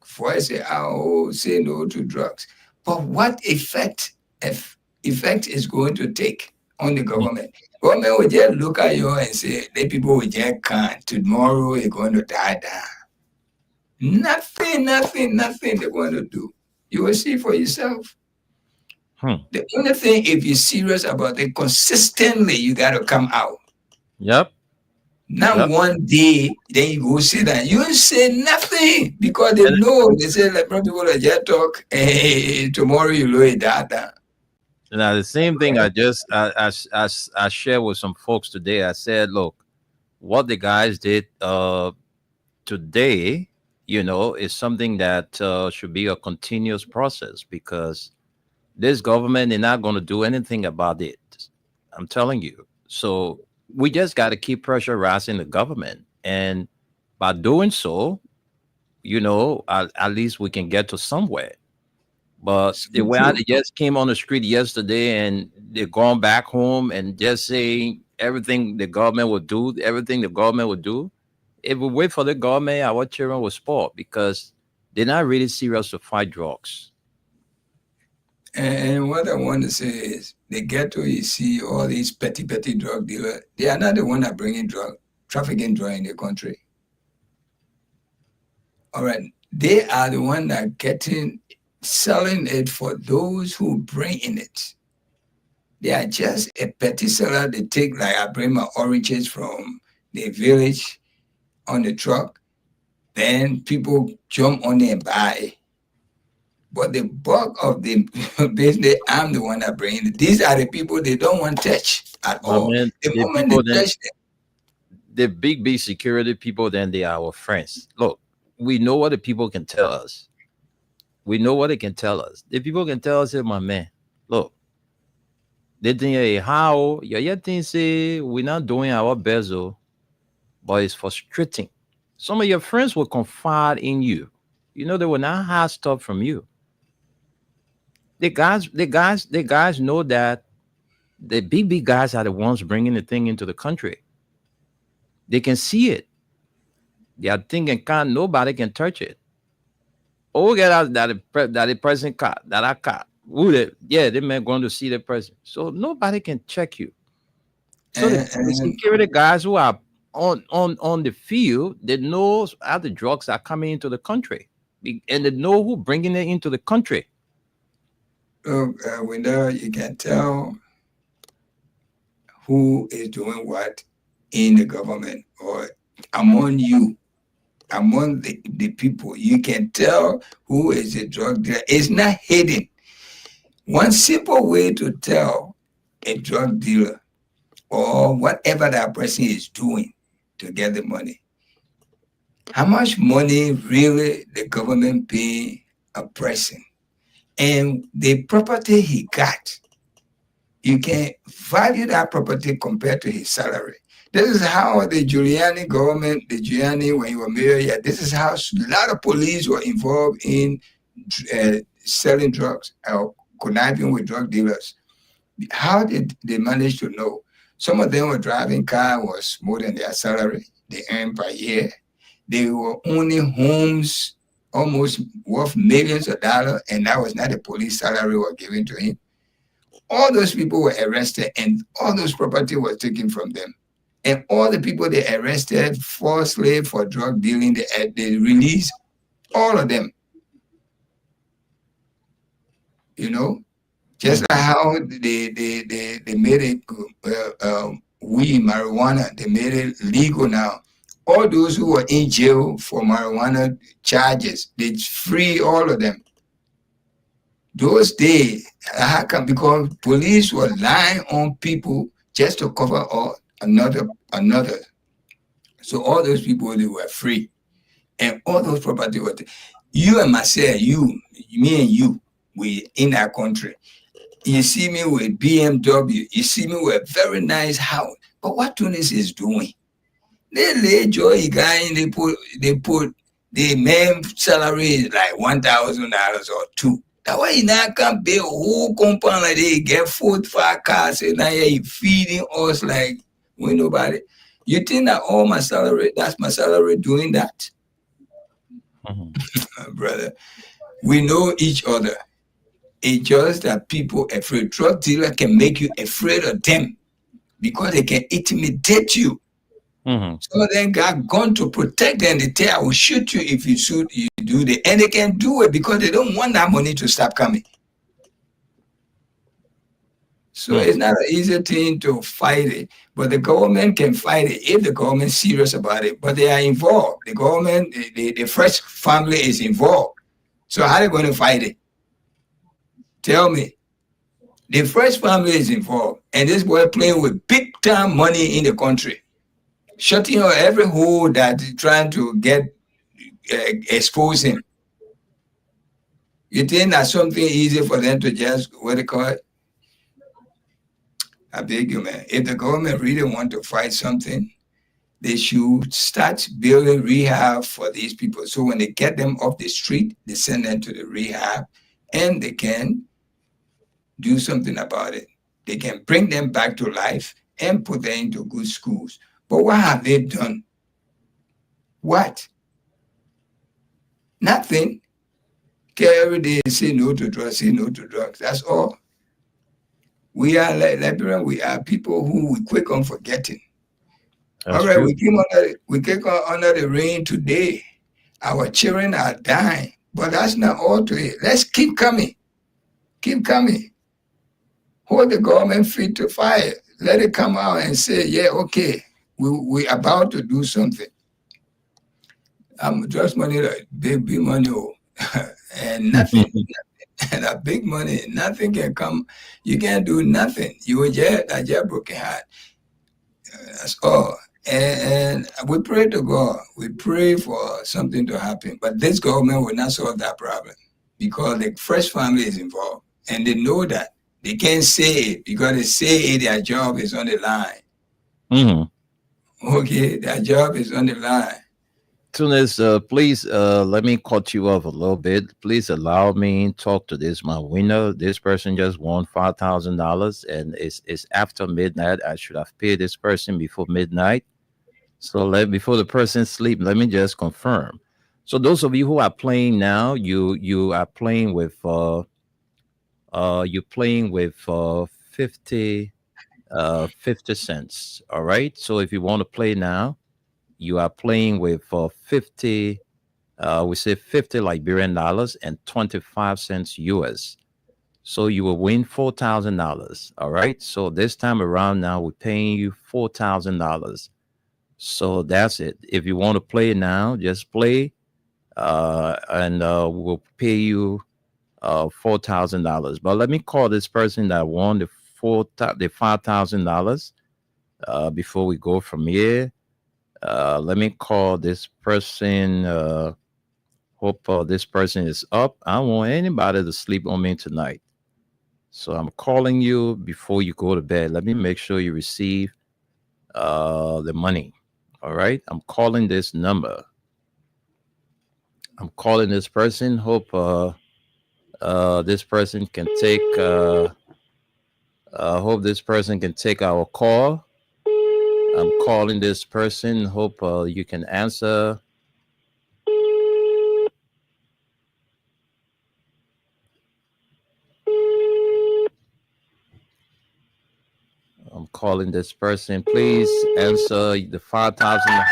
C: voice it out, oh, say no to drugs. But what effect is going to take on the government? Government will just look at you and say, the people will just can't. Tomorrow you're going to die down. Nothing they're going to do. You will see for yourself. The only thing, if you're serious about it, consistently, you got to come out.
D: Yep.
C: Not
D: Yep.
C: one day, then you go sit down. You say nothing because they know. They say, like, people that just talk, hey, tomorrow you know it, that.
D: Now the same thing I shared with some folks today. I said, look, what the guys did today, is something that should be a continuous process because this government is not going to do anything about it. I'm telling you. So we just got to keep pressurizing the government, and by doing so, at least we can get to somewhere. But the way they just came on the street yesterday and they're going back home and just saying everything the government would do, if we wait for the government, our children will spoil because they're not really serious to fight drugs.
C: And what I want to say is, the ghetto, you see all these petty drug dealers, they are not the one that bringing trafficking drug in the country. All right, they are the one that selling it for those who bring in it. They are just a petty seller. They take, like, I bring my oranges from the village on the truck, then people jump on it and buy. But the bulk of the business, I'm the one that bring it. These are the people they don't want touch at all.
D: Man,
C: The
D: the
C: moment
D: people
C: they
D: then,
C: touch them,
D: the big security people, then they are our friends. Look, we know what the people can tell us. We know what they can tell us. The people can tell us, hey, my man, look, they think, hey, how you think say we're not doing our best, though, but it's frustrating. Some of your friends will confide in you. You know, they will not hide stuff from you. The guys know that the big guys are the ones bringing the thing into the country. They can see it. They are thinking, can't nobody can touch it. Oh, get out that the president caught that I caught. Yeah, they may going to see the president. So nobody can check you. So the
C: and
D: security guys who are on the field, they know how the drugs are coming into the country, and they know who bringing it into the country.
C: look, Window, you can tell who is doing what in the government or among you, among the people. You can tell who is a drug dealer. It's not hidden. One simple way to tell a drug dealer or whatever that person is doing to get the money, how much money really the government pay a person, and the property he got, you can value that property compared to his salary. This is how the Giuliani government, the Giuliani, when he was mayor, yeah, this is how a lot of police were involved in selling drugs or conniving with drug dealers. How did they manage to know? Some of them were driving car was more than their salary they earned per year. They were owning homes almost worth millions of dollars, and that was not the police salary were given to him. All those people were arrested, and all those property was taken from them. And all the people they arrested for slave, for drug dealing, they released all of them. You know, just like how they made it weed, marijuana, they made it legal now. All those who were in jail for marijuana charges, they free all of them. Those days, how come? Because police were lying on people just to cover all another. So all those people, they were free, and all those property were. You and myself, me and you, we in our country. You see me with BMW. You see me with a very nice house. But what Tunis is doing? They lay joy guy and they put the main salary is like $1,000 or two. That way you now can pay a whole compound like they get food for a car. So now you feeding us like we nobody. You think that all my salary, that's my salary doing that? Brother, we know each other. It's just that people afraid. Drug dealer can make you afraid of them because they can intimidate you. So then God gone to protect them. They tell, I will shoot you if you do that. And they can do it because they don't want that money to stop coming. So it's not an easy thing to fight it, but the government can fight it if the government is serious about it. But they are involved. The government, the first family is involved. So how are they going to fight it? Tell me. The first family is involved, and this boy playing with big time money in the country, shutting out every hole that is trying to get expose him. You think that's something easy for them to just what they call it? I beg you, man. If the government really want to fight something, they should start building rehab for these people. So when they get them off the street, they send them to the rehab, and they can do something about it. They can bring them back to life and put them into good schools. But what have they done? What? Nothing. Every day say no to drugs, say no to drugs. That's all. We are like Liberian, we are people who we quick on forgetting.
D: That's
C: All right,
D: true.
C: we came under the rain today. Our children are dying, but that's not all to it. Let's keep coming. Keep coming. Hold the government feet to fire. Let it come out and say, yeah, okay, we about to do something. Just money, like big money, and nothing. And a big money, nothing can come. You can't do nothing. You will just broken heart. That's all. And we pray to God. We pray for something to happen. But this government will not solve that problem because the first family is involved. And they know that. They can't say it because they say it, their job is on the line.
D: Mm-hmm.
C: Okay, their job is on the line.
D: Tunis, please let me cut you off a little bit. Please allow me to talk to this my winner. This person just won $5,000, and it's after midnight. I should have paid this person before midnight. So before the person sleep, let me just confirm. So those of you who are playing now, you are playing with you're playing with 50 cents. All right. So if you want to play now, you are playing with 50 we say 50 Liberian dollars and 25 cents US. So you will win $4,000. All right. So this time around now we're paying you $4,000. So that's it. If you want to play now, just play and we'll pay you $4,000. But let me call this person that won the $5,000 before we go from here. Let me call this person. Hope this person is up. I don't want anybody to sleep on me tonight. So I'm calling you before you go to bed. Let me make sure you receive the money. All right. I'm calling this number. I'm calling this person. Hope this person can take. Hope this person can take our call. I'm calling this person. Hope you can answer. I'm calling this person. Please answer the 5,000.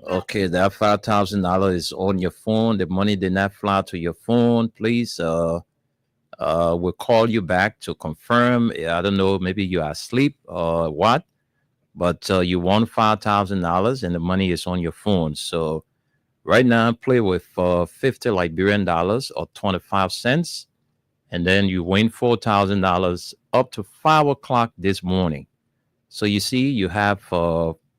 D: Okay, that $5,000 is on your phone. The money did not fly to your phone. Please, we'll call you back to confirm. I don't know, maybe you are asleep or what, but you won $5,000 and the money is on your phone. So right now, play with 50 Liberian dollars or 25 cents, and then you win $4,000 up to 5 o'clock this morning. So you see, you have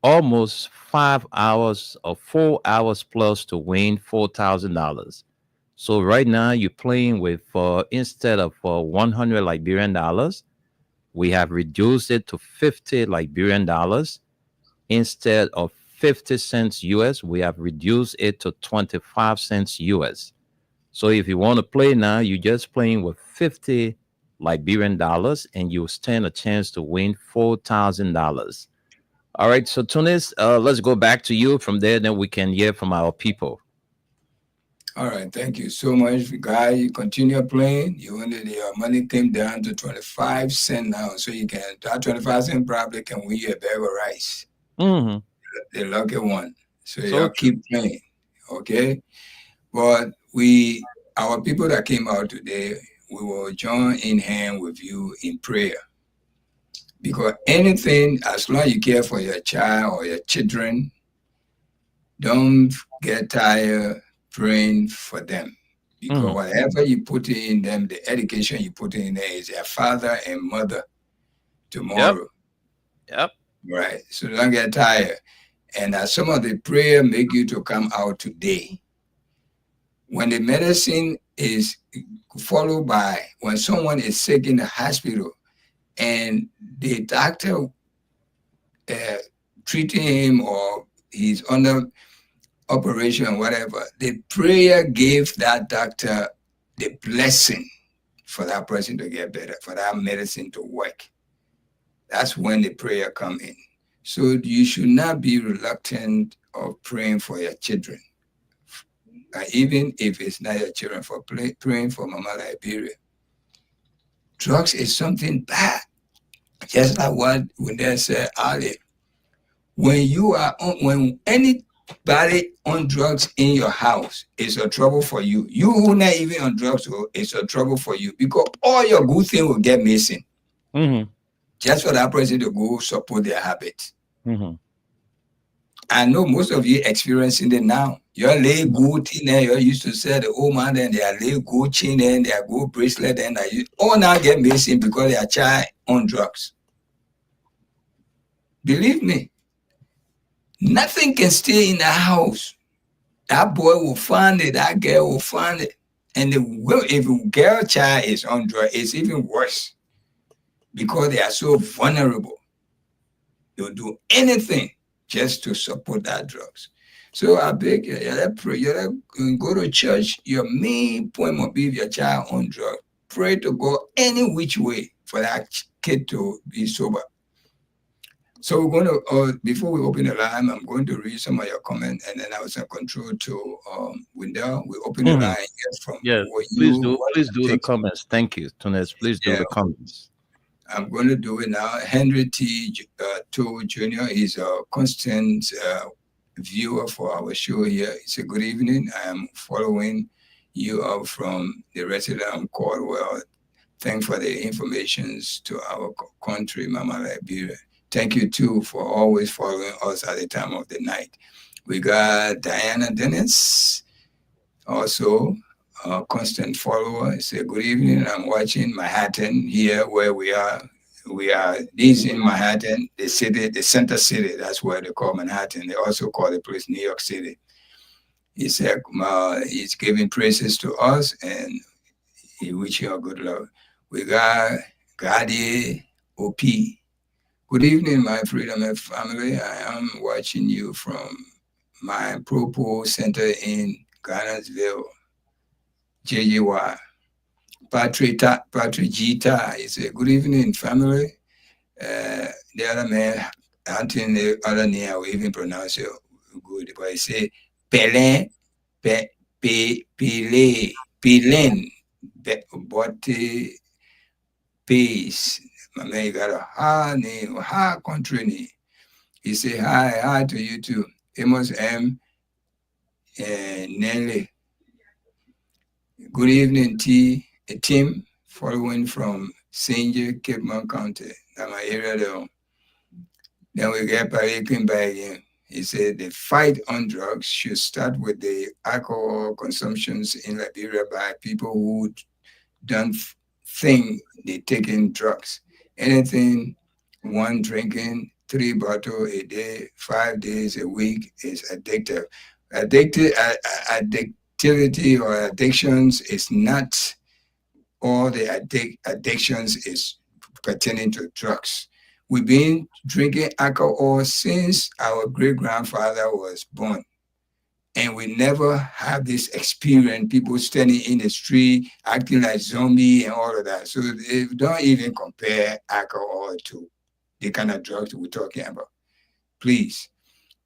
D: almost 5 hours or 4 hours plus to win $4,000. So right now you're playing with instead of 100 Liberian dollars, we have reduced it to 50 Liberian dollars. Instead of 50 cents US, we have reduced it to 25 cents US. So if you want to play now, you're just playing with 50 Liberian dollars and you stand a chance to win $4,000. All right, so Tunis, let's go back to you. From there, then we can hear from our people.
C: All right, thank you so much, guy. You continue playing. Your money came down to 25 cents now, so you can that 25 cents probably can win you a bag of rice.
D: Mm-hmm.
C: The lucky one. So
D: So
C: y'all keep playing, okay? But our people that came out today, we will join in hand with you in prayer. Because anything, as long as you care for your child or your children, don't get tired praying for them. Because whatever you put in them, the education you put in there is their father and mother tomorrow.
D: Yep.
C: Right. So don't get tired. And as some of the prayer make you to come out today. When the medicine is followed by when someone is sick in the hospital and the doctor treating him or he's under operation, whatever, the prayer gave that doctor the blessing for that person to get better, for that medicine to work. That's when the prayer come in. So you should not be reluctant of praying for your children, even if it's not your children, for praying for Mama Liberia. Drugs is something bad, just like what Wendell said earlier. When you are when anybody on drugs in your house, it's a trouble for you. You who not even on drugs, it's a trouble for you because all your good things will get missing.
D: Mm-hmm.
C: Just for that person to go support their habit.
D: Mm-hmm.
C: I know most of you experiencing it now. Your lay gold thing there, you used to sell the old man and their lay gold chain and their gold bracelet and all now get missing because they are child on drugs. Believe me, nothing can stay in the house. That boy will find it, that girl will find it. And if a girl child is on drugs, it's even worse because they are so vulnerable. They'll do anything just to support that drugs. So I beg you, you go to church. Your main point must be if your child on drugs. Pray to God any which way for that kid to be sober. So we're going to, before we open the line, I'm going to read some of your comments, and then I was in control to Wendell. We open the line from
D: Yeah,
C: what
D: please
C: you
D: do.
C: what
D: Please
C: you
D: do the
C: think.
D: comments. Thank you, Tunes. Please do
C: Yeah.
D: the comments.
C: I'm going to do it now. Henry T. Toe Jr. is a constant viewer for our show here. It's a good evening. I am following you up from the resident of Caldwell. Thanks for the informations to our country, Mama Liberia. Thank you too for always following us at the time of the night. We got Diana Dennis, also a constant follower. Say good evening. I'm watching Manhattan here where we are. This in Manhattan, the city, the center city. That's where they call Manhattan. They also call the place New York City. He said he's giving praises to us and he wish you a good luck. We got Gadi OP. Good evening, my freedom and family. I am watching you from my Propo Center in Ghana'sville, JJY. Patrick Gita is a good evening, family. The other man, I think the other name I will even pronounce it good, but I say Pelin, Pelin, Botte, Peace. My man, you got a hard name, a hard country name. He say hi to you too. Amos M. Nelly. Good evening, Tim, following from St. Cape Mount County. That's my area there. Then we get Parikin by again. He said the fight on drugs should start with the alcohol consumptions in Liberia by people who don't think they taking drugs. Anything one drinking 3 bottles a day, 5 days a week is addictive. Activity or addictions is not all the addictions is pertaining to drugs. We've been drinking alcohol since our great-grandfather was born. And we never have this experience, people standing in the street, acting like zombie and all of that. So they don't even compare alcohol to the kind of drugs we're talking about. Please.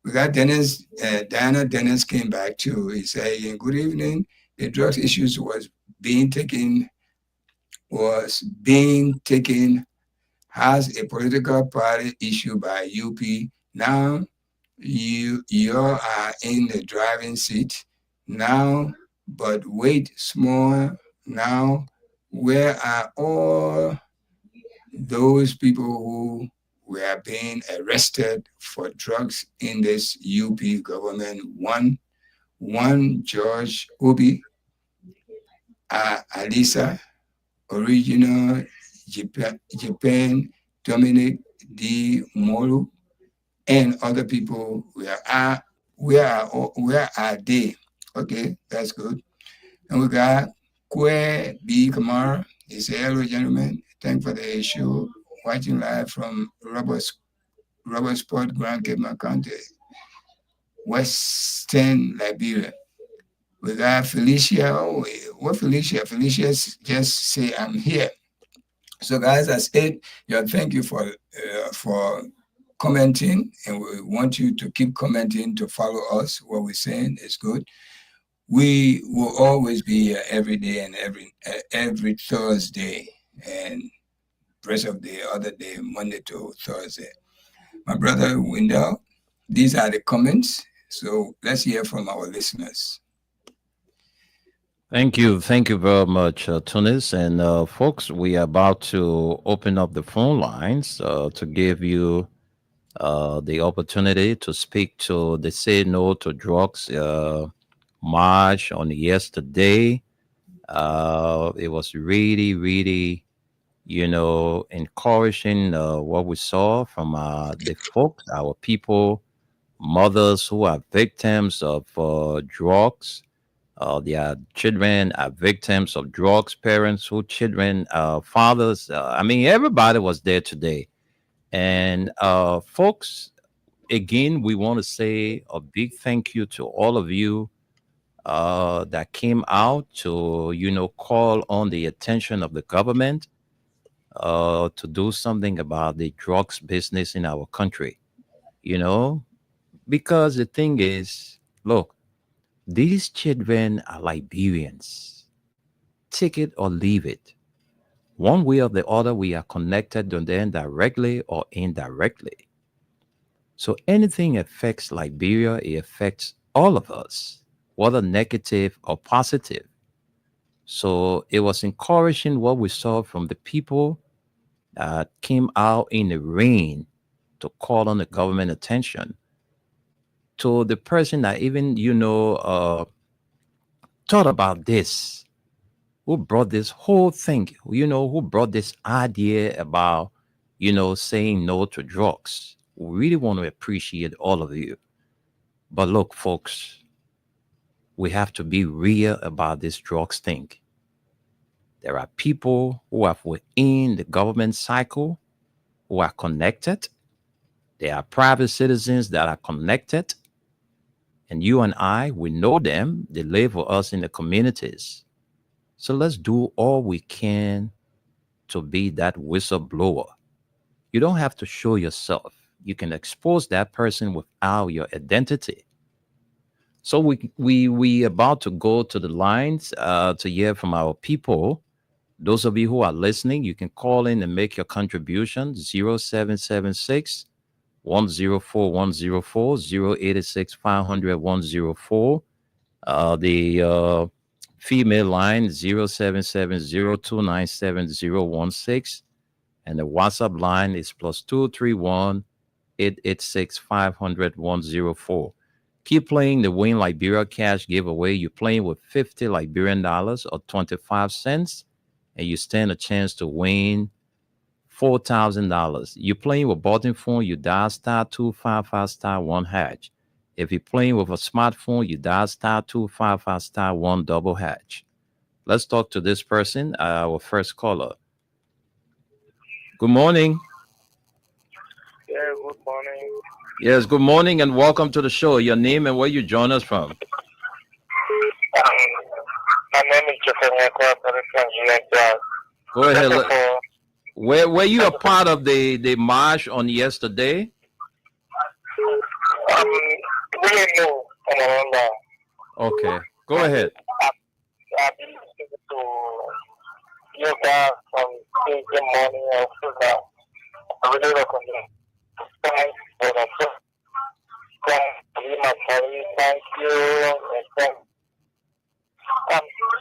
C: We got Dennis, Diana Dennis came back too. He said, good evening. The drugs issues was being taken as a political party issue by UP. Now you are in the driving seat now, but wait small now. Where are all those people who were being arrested for drugs in this UP government? One George Obi, Alisa, Original Japan, Dominic D. Molu, and other people. Where are they? Okay, that's good. And we got Kwe B. Kamara. He said, hello, gentlemen. Thanks for the issue. Watching live from Robertsport, Grand Cape County, Western Liberia. We got Felicia. Oh, what Felicia? Felicia just say, I'm here. So, guys, I said, thank you for commenting, and we want you to keep commenting to follow us. What we're saying is good. We will always be here every day and every Thursday, and rest of the other day, Monday to Thursday. My brother Wendell, these are the comments. So let's hear from our listeners.
D: Thank you very much, Tunis. And folks, we are about to open up the phone lines to give you the opportunity to speak to the Say No to Drugs march on yesterday. It was really, really, encouraging what we saw from the folks, our people, mothers who are victims of drugs. Their children are victims of drugs, parents who children, fathers. I mean, everybody was there today. And folks, again, we want to say a big thank you to all of you that came out to, call on the attention of the government to do something about the drugs business in our country. You know, because the thing is, look, these children are Liberians. Take it or leave it. One way or the other, we are connected to them directly or indirectly. So anything affects Liberia, it affects all of us, whether negative or positive. So it was encouraging what we saw from the people that came out in the rain to call on the government attention. To the person that even, thought about this, who brought this whole thing, who brought this idea about, saying no to drugs. We really want to appreciate all of you. But look, folks, we have to be real about this drugs thing. There are people who are within the government cycle who are connected. There are private citizens that are connected. And you and I, we know them. They live with us in the communities. So let's do all we can to be that whistleblower. You don't have to show yourself. You can expose that person without your identity. So we about to go to the lines to hear from our people. Those of you who are listening, you can call in and make your contribution 0776 104 104 086 500 104. The female line 0770297016, and the WhatsApp line is +231 886 500 104. Keep playing the Win Liberia Cash giveaway. You're playing with $50 Liberian dollars or 25 cents, and you stand a chance to win $4,000. You're playing with button phone, you dial *255*1#. If you're playing with a smartphone, you dial *255*1 #. Let's talk to this person, our first caller. Good morning.
F: Yeah, good morning.
D: Yes, good morning and welcome to the show. Your name and where you join us from?
F: My name is Jeffrey Kwapa.
D: Go ahead. Were you a part of the march on yesterday?
F: Really no.
D: Okay, go ahead.
F: I've been listening to you guys from Tuesday morning or so now. I really recommend. Thanks for the show. Thank you.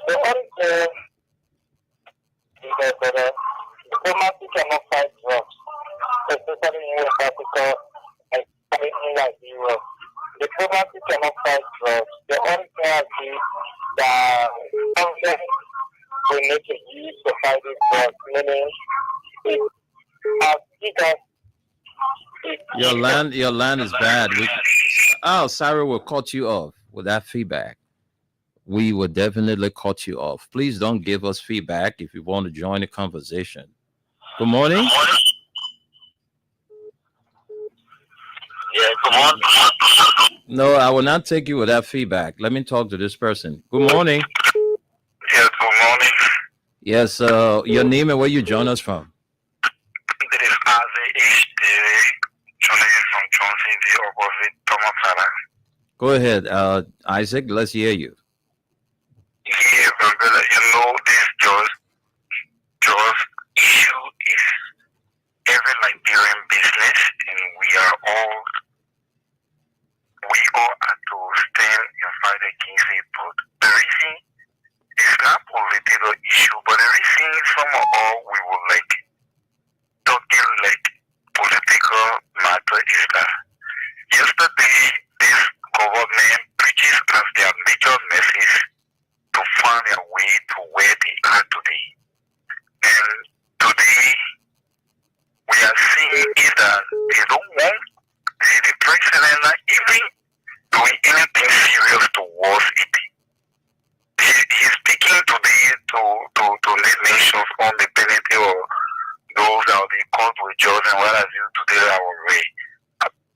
F: The only thing is that the diplomacy cannot fight drugs, especially in West Africa and in like Europe. Diplomacy cannot fight drugs. The only thing I see that government will make a use to fight these drugs, meaning
D: Your land is bad. Sarah will cut you off with that feedback. We will definitely cut you off. Please don't give us feedback if you want to join the conversation. Good morning.
F: Yeah, good morning.
D: No, I will not take you with that feedback. Let me talk to this person. Good morning.
F: Yes, good morning.
D: Yes, your name and where you join us from?
F: This is Isaac H. Joining
G: David Tomatara.
D: Go ahead, Isaac. Let's hear you.
G: Here, my brother, this just issue is every Liberian business, and we all have to stand and fight against it. But the reason it's not political issue, but the reason somehow we will talking political matter is that yesterday this government preaches as their major message to find a way to where they are today. And today we are seeing is that they don't want the president not even doing anything serious towards it. He's speaking today to let nations on the penalty or those that the court will judge and what have you today our way.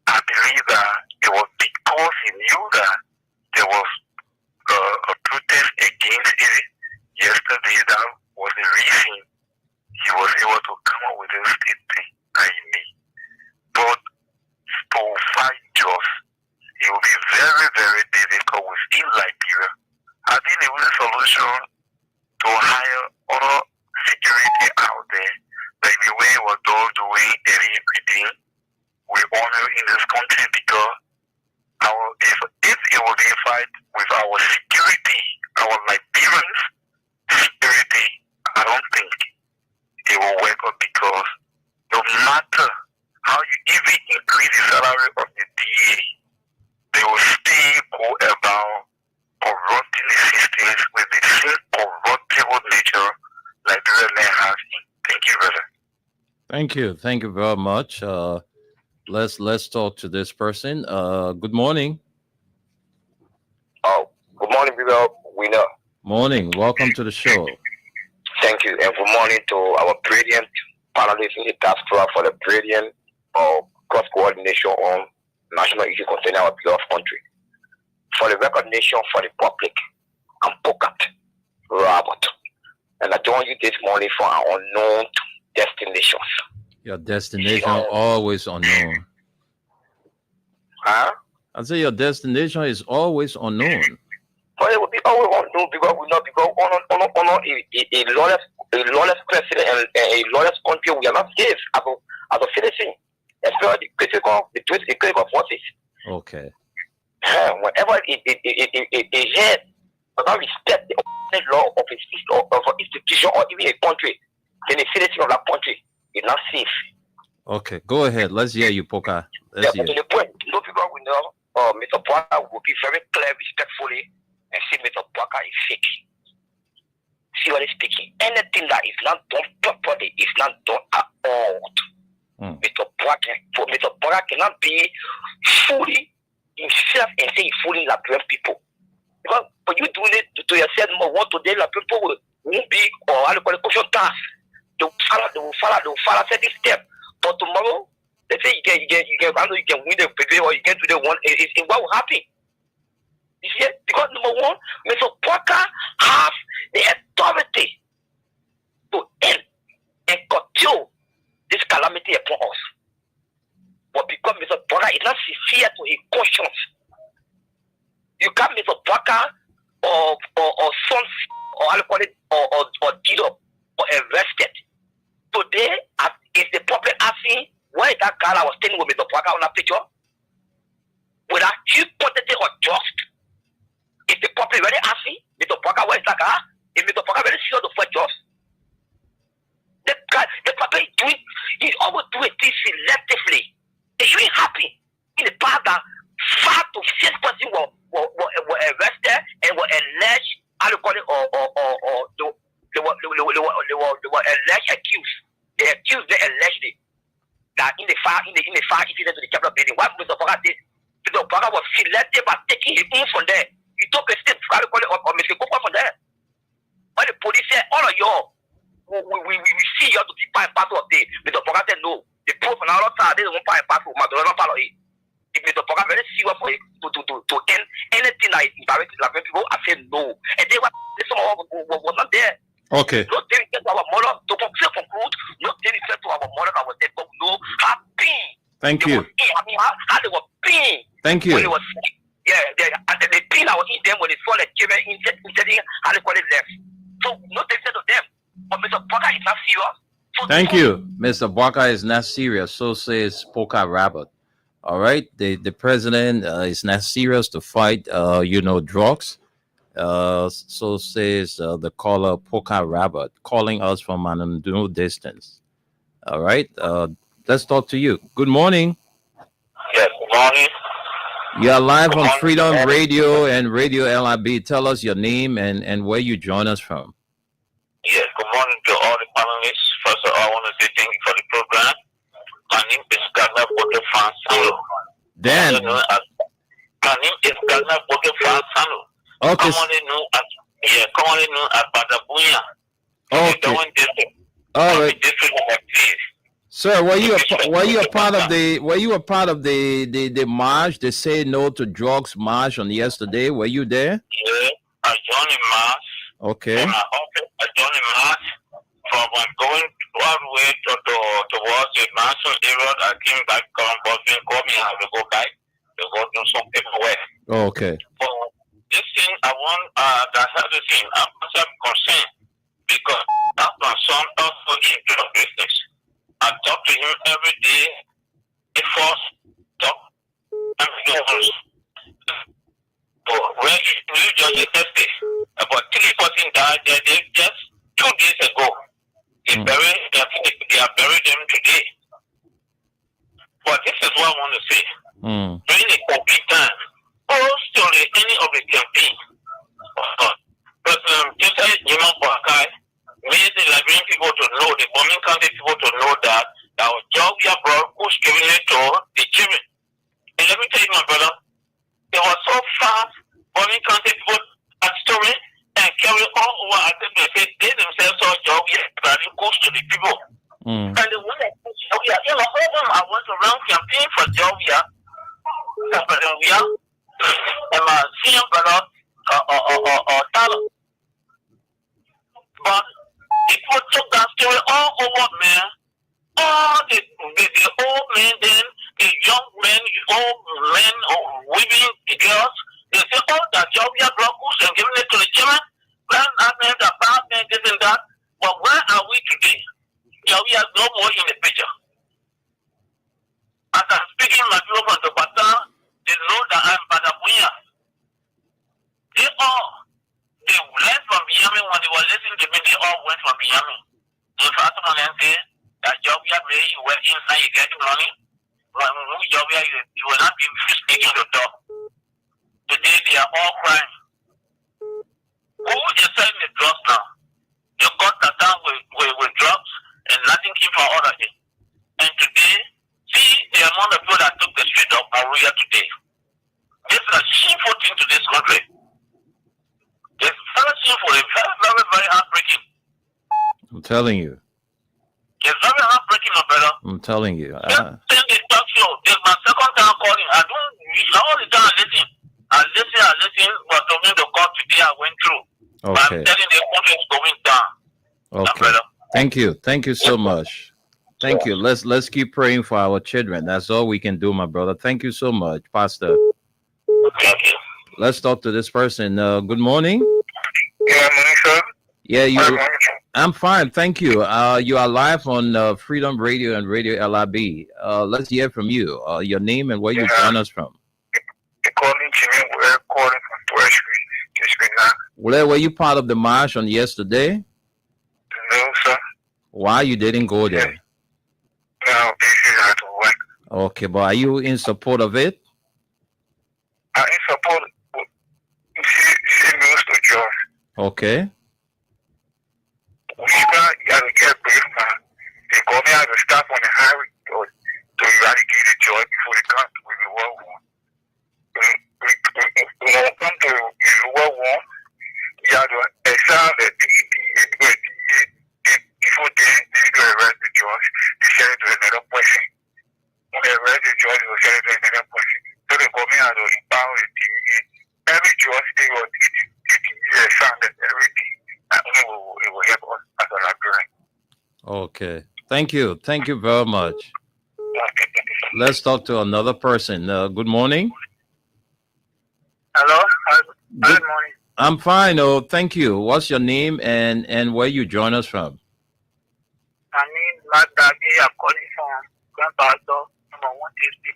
G: I believe that it was because he knew that there was a protest against it yesterday. That was the reason he was able to come up with this statement that he made. But to fight just, it will be very, very difficult within Liberia. I think the only solution to hire other security out there, like the way we're all doing everything, we honor in this country because if it will be a fight with our security, our Liberians security, I don't think it will work out because no matter how you even increase the salary of the DA, they will still go about corrupting the systems with the same corruptible nature Liberia may have. Thank you, brother.
D: Thank you very much. Let's talk to this person. Good morning.
H: Oh, good morning, people. Winner.
D: Morning. Welcome to the show.
H: Thank you, and good morning to our brilliant panelists in the task force for the brilliant cross coordination on national issues concerning our beloved country. For the recognition for the public, I'm Pocat Robert, and I join you this morning for our unknown destinations.
D: Your destination always unknown.
H: Huh?
D: I say your destination is always unknown.
H: But it will be always unknown because we not because on a lawless president and a lawless country, we are not safe as a citizen, especially the critical forces.
D: Okay.
H: Whenever it has does not respect the law of an institution or even a country, then the citizen of that country is not safe.
D: Okay, go ahead. Let's hear you, Poka. Let's hear.
H: To the point, no people will know. Mr. Parker will be very clear, respectfully, and say Mr. Parker is fake. See what he's speaking. Anything that is not done properly is not done at all. Mr. Parker cannot be fully himself and say he's fooling Liberian people. Because when you doing it to yourself, what today people won't be or how to call it caution task. They will follow certain steps. But tomorrow, they say you can win the debate or you can do the one. What will happen? You see, because number one, Mr. Parker has the authority to end and curtail this calamity upon us. But because Mr. Parker is not sincere to his conscience, you can't Mr. Parker or sons or how to call it or deed up or arrested. Today, if the public asking why is that girl I was standing with Mr. Parker on that picture, without due quantity or just, if the public really asking Mr. Parker where is that girl, if Mr. Parker really serious to fight just, the public doing, he always do it this selectively. They ain't happy in the past that 5 to 6 persons were arrested and were alleged, how to call it, or they were alleged accused. They accused them allegedly that in the fire incident to the Capitol building, what Mr. Parker did, Mr. Parker was selected by taking him in from there. He took a step, how to call it, or Mr. Cooper from there. When the police said, all of y'all, we see you to be part and parcel of this, Mr. Parker said, no. The proof on our side, they don't part and parcel, but they're not part of it. If Mr. Parker very serious for it to end anything that is embarrassing like people, I said no. And they were not there.
D: Okay.
H: Not dedicated to our mother, to conclude, not dedicated to our mother that was there, but no happy.
D: Thank you.
H: How they were pain.
D: Thank
H: When he
D: you.
H: was sick. Yeah, the pain I was in them when they saw the children injecting how they call it left. So no take to them. But Mr. Parker is not serious. So
D: Thank you. Mr. Bwaka is not serious. So says Poka Rabbit. All right. The president is not serious to fight, drugs. So says the caller Poka Rabbit, calling us from an unknown distance. All right. Let's talk to you. Good morning.
G: Yes, good morning.
D: You're live
G: Good
D: on
G: morning.
D: Freedom Radio and Radio LIB. Tell us your name and where you join us from.
G: Yes, good morning to all the panelists. First of all, I want to say thank you for the program. My name is Ghana Boke Fansano.
D: Dan.
G: My name is Ghana Boke Fansano.
D: Okay.
G: Commonly known as Badabunya.
D: Okay. All right. Sir, were you a part of the march, the Say No to Drugs march on yesterday? Were you there?
G: Yeah, I joined the march.
D: Okay.
G: And I joined the march from going all the way towards the national area. I came back, called me, I have to go back to go do some paperwork.
D: Okay.
G: So this thing I want that have to thing. I'm concerned because that's my son also in drug business. I talk to him every day. He first talk and so when you just yesterday, about 3 persons died there just 2 days ago. They are buried them today. But this is what I want to say. During the campaign time, post any of the campaign, President Joseph Jimon Boakai made the Liberian people to know, the bombing country people to know that our job we have brought who's giving it to the children. And let me tell you, my brother, it was so fast, bombing country people are story and carry all over. I think they themselves saw job we are bringing goes to the people. And the one that all of them I went around campaign for job here. We are and my senior brother or talent. But people took that story all over, man. All the old men, then the young men, old men, women, the girls, they say, oh, that job here blocks and giving it to the children. Grand men, the bad men, this and that. But where are we today? Yeah, we are no more in the picture. As I'm speaking, my people from the Bata, they know that I'm Badabunya. They left from Miami when they were listening to me, they all went from Miami. In fact, someone say, that job you have made, you went inside, you get money. When you job here, you will not be speaking the door. Today, they are all crying. Who is selling the drugs now? You got that down with drugs and nothing came for other things. And today, see the amount of people that took the street of Maria today. This is a shameful thing to this country. It's very shameful, it's very, very, very heartbreaking.
D: I'm telling you.
G: It's very heartbreaking, my brother.
D: I'm telling you.
G: Just the talk show. This is my second time calling. I don't all the time listen. I listen, but to me the call today I went through.
D: Okay.
G: But I'm telling the country is going down.
D: Okay. Thank you so much. Thank you. Let's keep praying for our children. That's all we can do, my brother. Thank you so much, Pastor.
G: Thank you.
D: Let's talk to this person. Good morning.
G: Yeah, morning, sir.
D: Yeah, I'm fine. Thank you. You are live on Freedom Radio and Radio LIB. Let's hear from you. Your name and where you join us from.
G: Calling Jimmy, we're calling from 12th Street.
D: Where were you part of the march on yesterday?
G: No, sir.
D: Why you didn't go there?
G: No, busy at work.
D: Okay, but are you in support of it?
G: I'm in support. She knows the job.
D: Okay.
G: We got to get brief now. They call me as a staff on the highway to eradicate the joy before they come to the World War. We don't come to the World War. You have to exile the before they need to arrest the judge. They send it to another person. When they arrest the judge, they will send it to another person. So they call me as to empower the TV. Every judge, they will sound everything. And it will help us as a Liberian.
D: Okay. Thank you. Thank you very much. Let's talk to another person. Good morning.
F: Hello? Good
D: Good.
F: morning.
D: I'm fine. Oh, thank you. What's your name and where you join us from?
F: My name is Matt Dagi. I'm calling from Grand Pastor, number 150.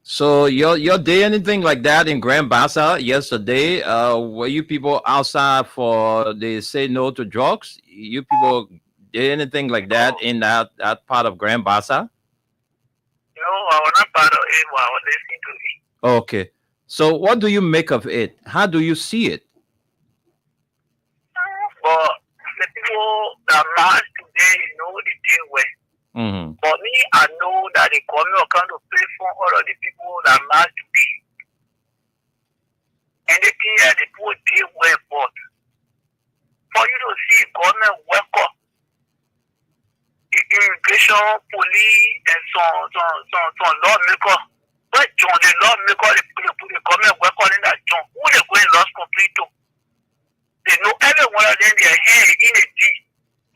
D: So your day anything like that in Grand Bassa yesterday? Were you people outside for they say no to drugs? You people did anything like that in that part of Grand Bassa?
F: No, I was not part of it, but I was listening to it.
D: Okay. So what do you make of it? How do you see it?
F: But the people that march today, the thing well.
D: Mm-hmm.
F: For me, I know that the government can to pay for all of the people that march today. And the thing that the people did well, but for you to see government work up, the immigration, police, and some lawmaker. But John, the lawmaker, the government work on in that John. Who they going lost complete to? They know every one of them, their hand in a G.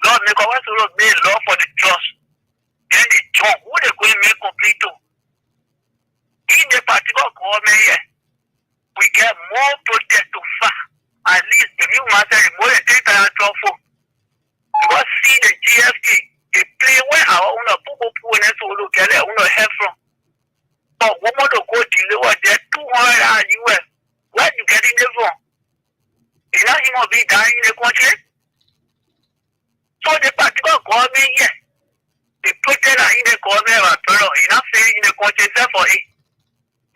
F: Lawmaker, what's the road made law for the trust? Then the John, who they going to make complete to? In the particular government here, we get more protest to far. At least the new master is more than 3,000 for. Because see the GFK, they play where our own people and so look at their own help from. But woman to go deliver there 200 US. Where you getting it from? Is that him be dying in the country? So the particular government here, they put it in the government of Peru, not saying in the country except for it.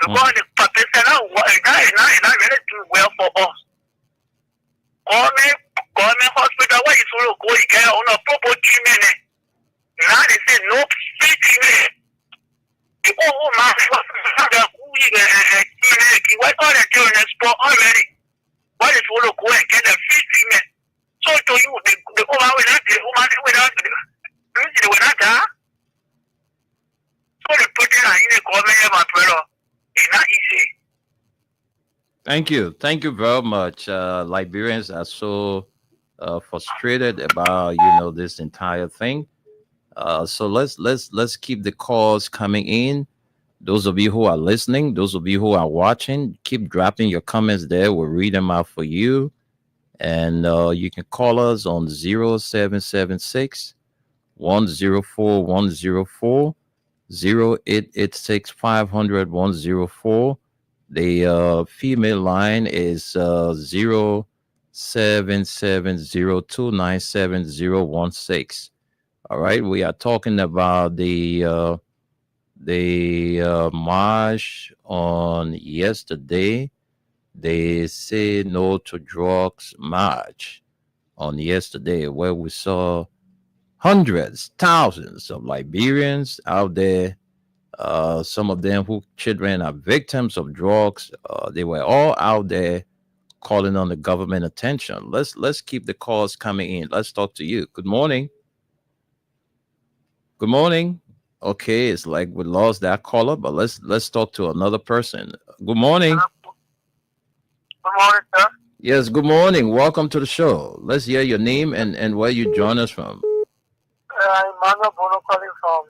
F: Because the person is not really doing well for us. Government hospital, where you sort of go, you get on a proper treatment. Now they say no free treatment. People who might have why all the children export already? Why they sort of go and get a free treatment? So to you, the woman will not die. So they put it in the government of my brother. It's not easy.
D: Thank you very much. Liberians are so frustrated about this entire thing. So let's keep the calls coming in. Those of you who are listening, those of you who are watching, keep dropping your comments there. We'll read them out for you. And you can call us on 0776 104 104, 0886 500 104. The female line is 0770297016. All right, we are talking about the march on yesterday. They say no to drugs march on yesterday, where we saw hundreds, thousands of Liberians out there. Some of them who children are victims of drugs. They were all out there calling on the government attention. Let's keep the calls coming in. Let's talk to you. Good morning. Good morning. Okay, it's like we lost that caller, but let's talk to another person. Good morning.
F: Good morning, sir.
D: Yes, good morning. Welcome to the show. Let's hear your name and where you join us from.
F: I'm Mano Bono calling from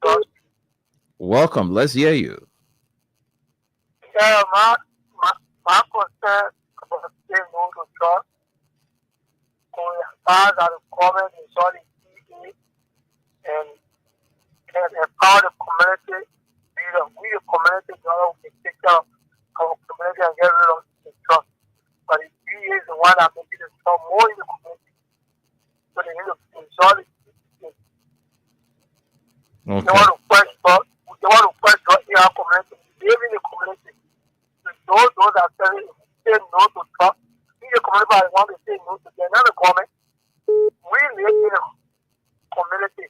F: Georgia.
D: Welcome. Let's hear you.
F: Yeah, my concern about saying no to drugs. As the government is on the TV and empower the community, we the community will take care of our community and get rid of the drugs. But the DA is the one that making the drug more in the community. So they need to install it.
D: Okay.
F: They want to push drugs in our community, live in the community. So those that say no to drugs, in the community, I want to say no to them. Not the government. We live in the community.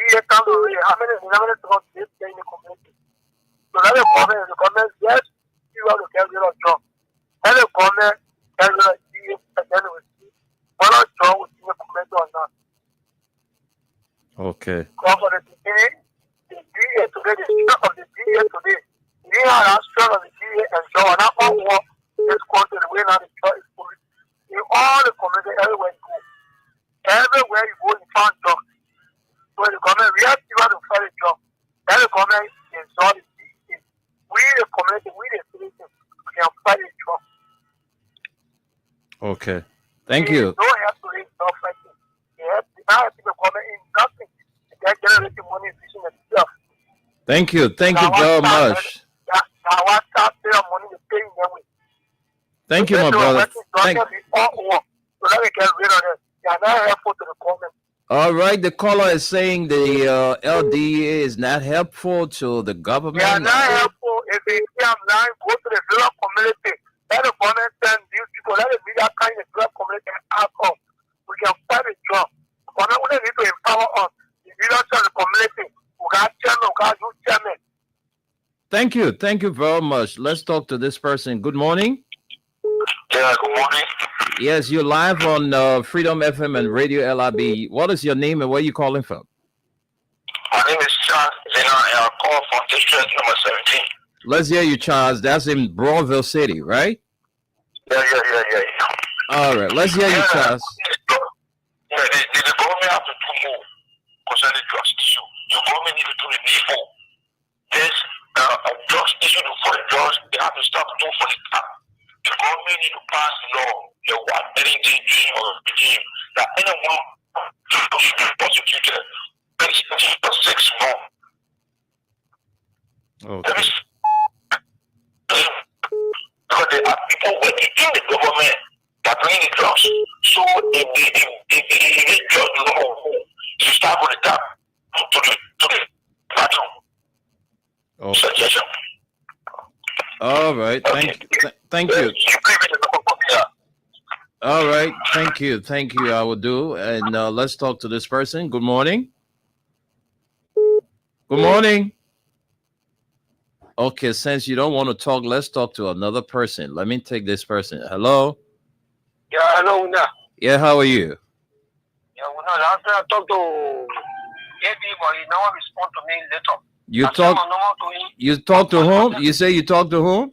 F: We come to really how many drugs live in the community. So let the government, yes, you want to get rid of drugs. Let the government get rid of DA, and then we see whether drugs will be in the community or not.
D: Okay.
F: Because for the beginning, the DA today, the strength of the DA today, we are the strength of the DA and so on. Not all war is country the way now the drug is police. In all the community, everywhere you go. Everywhere you go, you find drugs. So the government, we have people to fight the drug. Let community, we the citizens, we can fight the drug.
D: Okay. Thank you.
F: No help to it, no fighting. Yes, now people coming in nothing. They generating money using themselves.
D: Thank you. Thank you very much.
F: Now what start their money is paying them with.
D: Thank you, my brother. Thank.
F: So let me get rid of them. They are not helpful to the government.
D: All right. The caller is saying the LDA is not helpful to the government.
F: They are not helpful. If they see I'm lying, go to the rural community. Let the government send these people. Let the media kind of rural community and ask us. We can fight the job. The government need to empower us. The leaders of the community. We got chairman, we got youth chairman.
D: Thank you. Thank you very much. Let's talk to this person. Good morning.
G: Yeah, good morning.
D: Yes, you're live on Freedom FM and Radio LRB. What is your name and where are you calling from?
G: My name is Charles Zena, and I call from district number 17.
D: Let's hear you, Charles. That's in Broadville City, right?
G: Yeah.
D: All right. Let's hear you, Charles.
G: Yeah, the government have to do more concerning drugs issue. The government need to do the needful. There's a drugs issue for the drugs. They have to stop doing for the top. The government need to pass law, the one NDG or regime, that anyone should be prosecuted for 6 months.
D: Okay.
G: Because there are people working in the government that bring the drugs. So if the drug law, you start with the top to the bottom.
D: Oh.
G: Suggestion.
D: All right. Thank you. All right. Thank you. I will do. And let's talk to this person. Good morning. Good morning. Okay, since you don't want to talk, let's talk to another person. Let me take this person. Hello.
F: Yeah, hello, Una.
D: Yeah, how are you?
F: Yeah, Una, last time I talked to AB, but he never respond to me later.
D: You talk to whom? You say you talk to whom?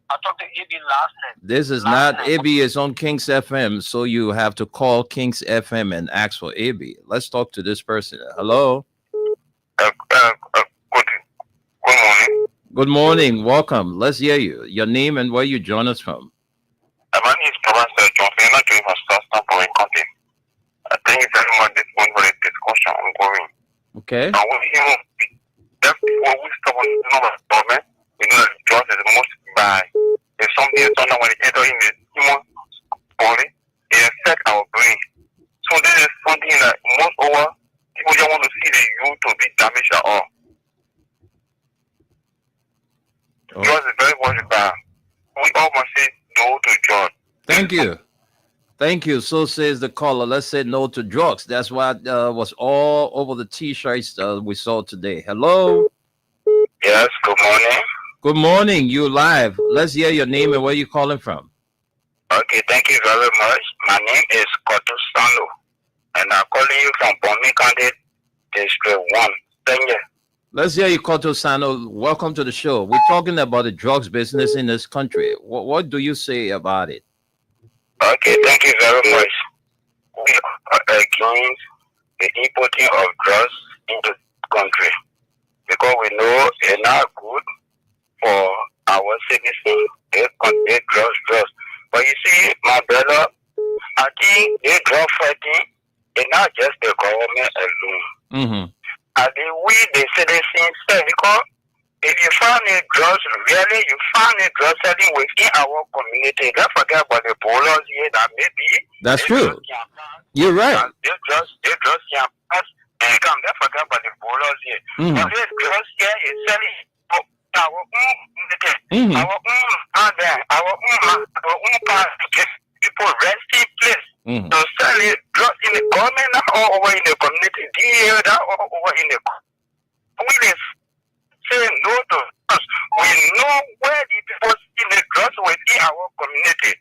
F: I talked to AB last night.
D: This is not AB, it's on Kings FM, so you have to call Kings FM and ask for AB. Let's talk to this person. Hello.
G: Good morning.
D: Good morning. Welcome. Let's hear you. Your name and where you join us from.
G: My name is Professor Johnson. I'm doing my stuff for content. I thank you very much this one for the discussion ongoing.
D: Okay.
G: And we stop on the number of government, we know that drugs is most by if something is done when it enter in the human body, it affects our brain. So this is something that most over people don't want to see the youth to be damaged at all.
D: Oh.
G: Drugs is very much bad. We all must say no to drugs.
D: Thank you. Thank you. So says the caller. Let's say no to drugs. That's what was all over the T-shirts we saw today. Hello.
G: Yes, good morning.
D: Good morning. You live. Let's hear your name and where you calling from.
G: Okay, thank you very much. My name is Kotu Sando, and I'm calling you from Bomi County, District 1. Thank you.
D: Let's hear you, Koto Sano. Welcome to the show. We're talking about the drugs business in this country. What do you say about it?
G: Okay, thank you very much. We are against the importing of drugs into the country because we know it's not good for our citizens. They contain drugs. But you see, my brother, I think the drug fighting is not just the government alone.
D: Mm-hmm.
G: I think we, the citizens, because if you find a drugs, really, you find a drug selling within our community. Don't forget about the bowlers here that maybe.
D: That's true. You're right.
G: They drugs can pass and come. Don't forget about the bowlers here.
D: Mm-hmm.
G: But this drugs here is selling our own community,
D: Mm-hmm.
G: our own mother, our own past, people resting place.
D: Mm-hmm.
G: To sell it drugs in the government or over in the community, that or over in the we say no to drugs. We know where the people in the drugs within our community.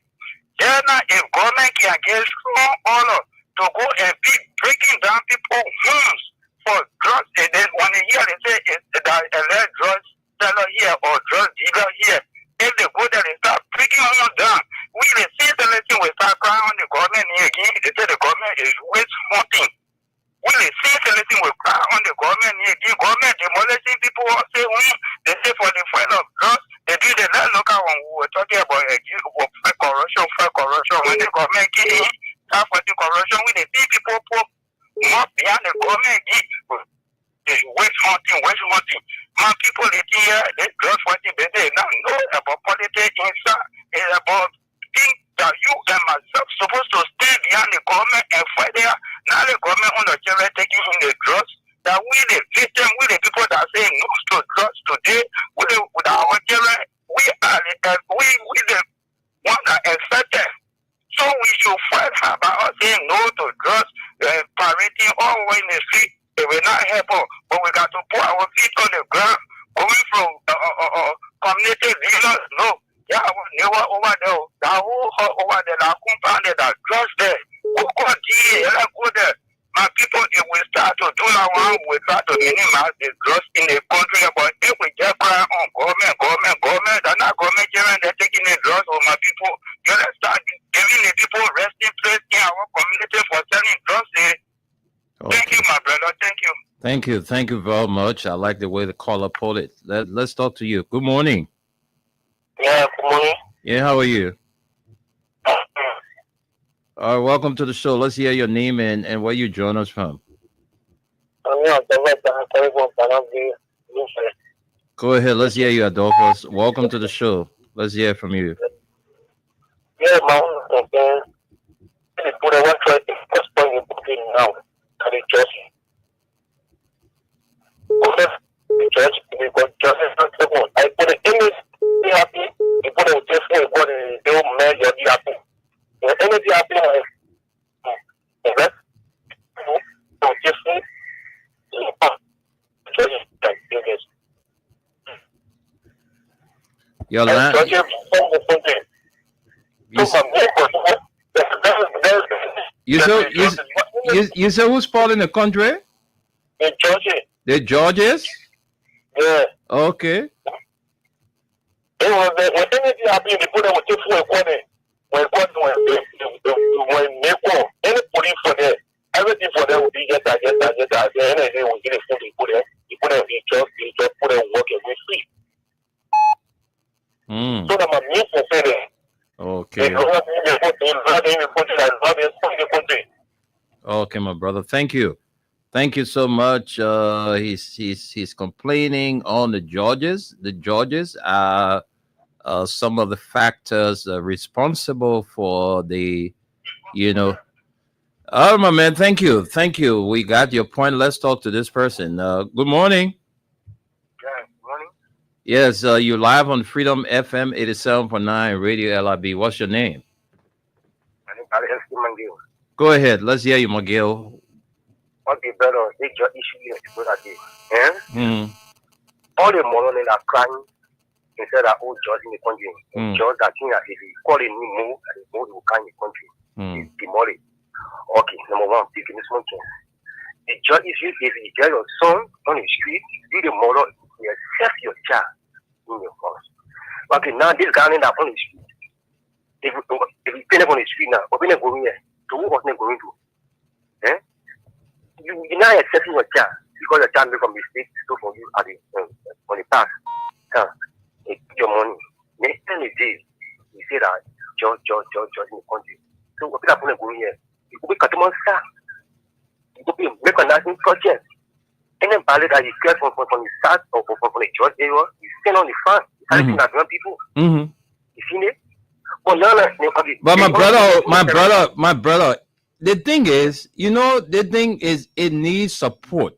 G: Yeah, now if government can get strong honor to go and be breaking down people's homes for drugs, and then when they hear they say it's that a drugs seller here or drug dealer here, if they go there and start breaking homes down, we will see the lesson will start crying on the government here again. They say the government is waste hunting. We will see the lesson will cry on the government here again. Government demolishing people say they say for the fight of drugs, talking about corruption, when the government give half of the corruption, when the people put more behind the government, waste hunting. My people here, they just want to be there. Now know about politics inside. It's about things that you and myself supposed to stay behind the government and fight there. Now the government on the children taking in the drugs. That we the victim, we the people that say no to drugs today, with our children, we are the one that infected. So we should fight about us saying no to drugs, parenting all over in the street. It will not help us, but we got to put our feet on the ground, going from community leaders. No, yeah, never over there. That whole over there, that compounded, that drugs there. Go there. My people, if we start to do that one, we try to minimize the drugs in the country. But if we just cry on government, they're not government children, they're taking the drugs from my people. You let's start giving the people resting place in our community for selling drugs. Thank you, my brother. Thank you.
D: Thank you very much. I like the way the caller put it. Let's talk to you. Good morning.
F: Yeah, good morning.
D: Yeah, how are you? All right, welcome to the show. Let's hear your name and where you join us from. Go ahead. Let's hear you, Adolphus. Welcome to the show. Let's hear from you.
F: Yeah, my own concern. Put a one try to first point you put in now. The church. The church, because church is not so good. I put the image be happy. You put it just for what they will measure be happy. The image be happy. Okay? So just for church is like this.
D: Your land.
F: Church is something.
D: You say who's part in the country?
F: The Georges.
D: The Georges?
F: Yeah.
D: Okay.
F: When anything happened, they put them with two when any police for them, everything for them will be get that. Anything will get a food, you put them in just put them work and we free. So that my main concern is
D: okay. Okay, my brother. Thank you. Thank you so much. He's complaining on the Georges. The Georges are some of the factors responsible for the, Oh, my man. Thank you. We got your point. Let's talk to this person. Good morning.
F: Yeah, morning.
D: Yes, you're live on Freedom FM 87.9 Radio LRB. What's your name?
F: My name is Mangil.
D: Go ahead. Let's hear you, Miguel.
F: Okay, brother, they just issue the brother day.
D: Mm.
F: All the morning are crying instead of all judge in the country. Judge that thing that if you call a new move, that the move will come in the country. It's demolish. Okay, number one, pick in this mountain. The judge is if you get your son on the street, do the mother, you accept your child in your house. Okay, now this guy in that on the street. If you pay them on the street now, open them going here. So who was not going to? You're not accepting your child because the child made a mistake to for you at the on the past. It your money. Next time the day, you say that judge in the country. So what people are going here? You could be Katuman star. You could be recognizing projects. And then ballet that you get from the start or from the judge area, you stand on the front. You can't see that people. You see it?
D: But my brother, the thing is, it needs support,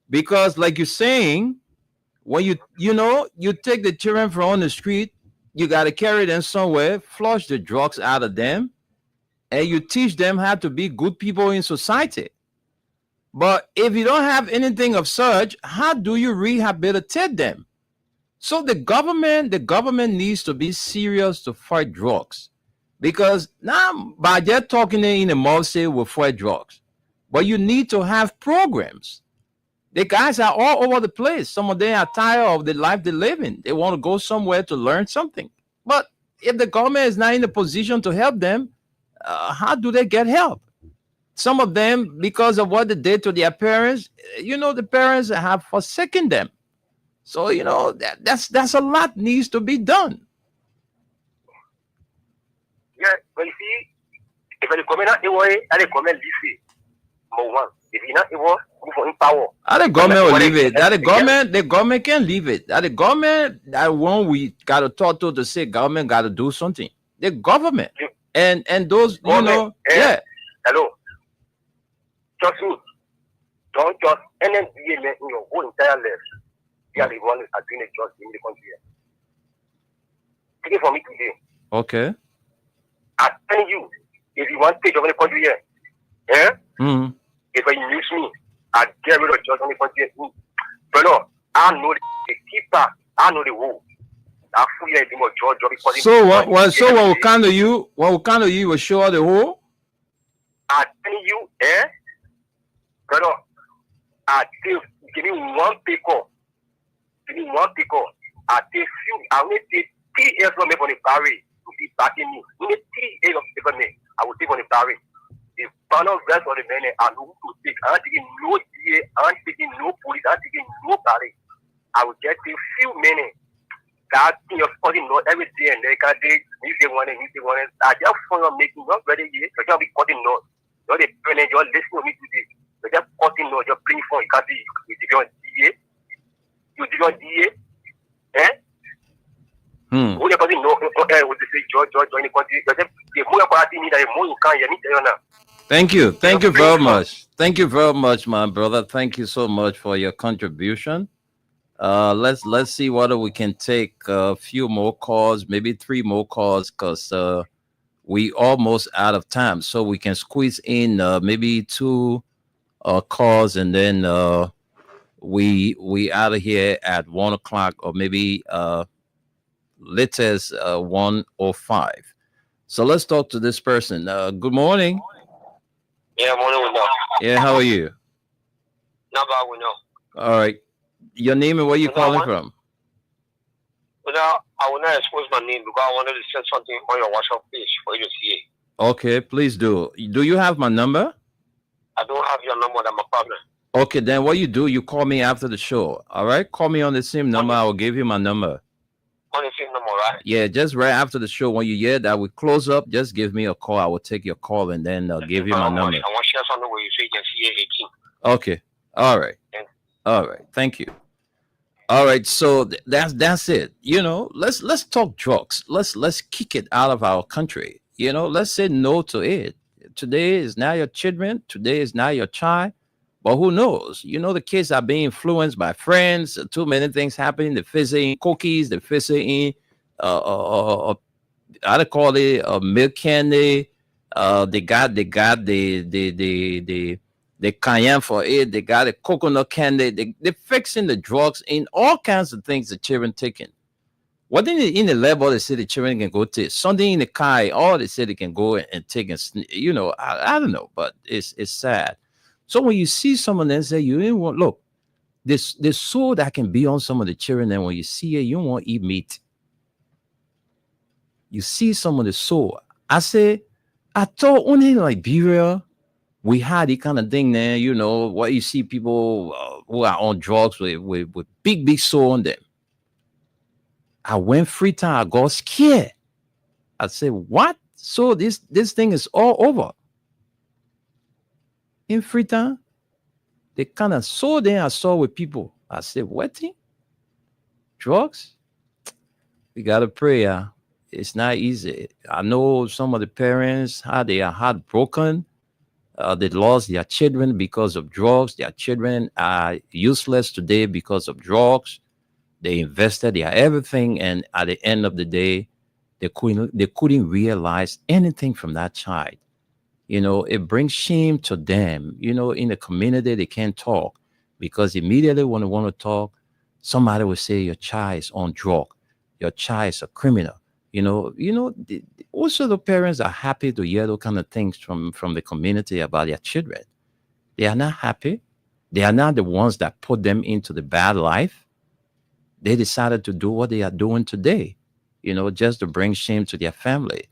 D: because like you're saying, when you take the children from on the street, you got to carry them somewhere, flush the drugs out of them, and you teach them how to be good people in society. But if you don't have anything of such, how do you rehabilitate them? So the government needs to be serious to fight drugs, because now by just talking in the mouth will fight drugs, but you need to have programs. The guys are all over the place. Some of them are tired of the life they live in. They want to go somewhere to learn something. But if the government is not in a position to help them, how do they get help? Some of them, because of what they did to their parents, the parents have forsaken them. So, that's a lot needs to be done.
F: Yeah, but you see, if the government it was, and the government leave it. More one. If you not, it was move in power.
D: The government will leave it. That the government can leave it. That the government, that one we got to talk to say government got to do something. The government and those
F: government,
D: yeah.
F: Hello. Just you. Don't just NNDA in your whole entire life. They are the ones that are doing it just in the country. Take it from me today.
D: Okay.
F: I'm telling you, if you want to take over the country here,
D: Mm-hmm.
F: if you use me, I get rid of just on the country. But no, I know the keeper, I know the rule. I fully agree with George.
D: So what will kind of you? What will kind of you will show the whole?
F: I'm telling you, brother, I take give me one pickle. Give me one pickle. I take few. I will take 3 years from me for the barrier to be backing me. We need 3 years of me. I will take on the barrier. The final rest of the men are who to take. I'm taking no DA. I'm taking no police. I'm taking no barrier. I will get a few minutes. That thing of cutting note every day and they can take music one. I just want to make not ready yet. So just be cutting note. You're the parent, you're listening to me today. You're just cutting note, you're playing for you can't see you did your DA. You did your DA. Who they cutting note would say George join the country. The more party need the more you can you need to know.
D: Thank you. Thank you very much. Thank you very much, my brother. Thank you so much for your contribution. Let's see whether we can take a few more calls, maybe 3 more calls, because we almost out of time. So we can squeeze in maybe 2 calls, and then we out of here at 1 o'clock, or maybe latest 1:05. So let's talk to this person. Good morning.
H: Yeah, morning with no.
D: Yeah, how are you?
H: Not bad with no.
D: All right. Your name and where you calling from?
H: Without, I will not expose my name because I wanted to send something on your WhatsApp page for you to see it.
D: Okay, please do. Do you have my number?
H: I don't have your number. That's my problem.
D: Okay, then what you do, you call me after the show. All right? Call me on the same number. I will give you my number.
H: On the same number, right?
D: Yeah, just right after the show. When you hear that we close up, just give me a call. I will take your call and then give you my number.
H: I want to share something where you say you can see it
D: 18. Okay. All right. All right. Thank you. All right. So that's it. Let's talk drugs. Let's kick it out of our country. Let's say no to it. Today is not your children. Today is not your child. But who knows? The kids are being influenced by friends. Too many things happening. They're fixing cookies. They're fixing how to call it milk candy. They got the cayenne for it. They got a coconut candy. They're fixing the drugs in all kinds of things the children taking. What in the level they say the children can go take something in the car, all they say they can go and take, and I don't know, but it's sad. So when you see someone that say you didn't want, look, this soul that can be on some of the children, and when you see it, you don't want to eat meat. You see some of the soul. I thought only in Liberia we had the kind of thing there, what you see people who are on drugs with big soul on them. I went Freetown, I got scared. I said, what? So this thing is all over. In Freetown, they kind of saw there I saw with people. I said, what thing? Drugs? We got to pray. It's not easy. I know some of the parents, how they are heartbroken. They lost their children because of drugs. Their children are useless today because of drugs. They invested their everything, and at the end of the day, they couldn't realize anything from that child. It brings shame to them. In the community, they can't talk because immediately when they want to talk, somebody will say your child is on drug, your child is a criminal. Also the parents are happy to hear those kind of things from the community about their children. They are not happy. They are not the ones that put them into the bad life. They decided to do what they are doing today, just to bring shame to their family.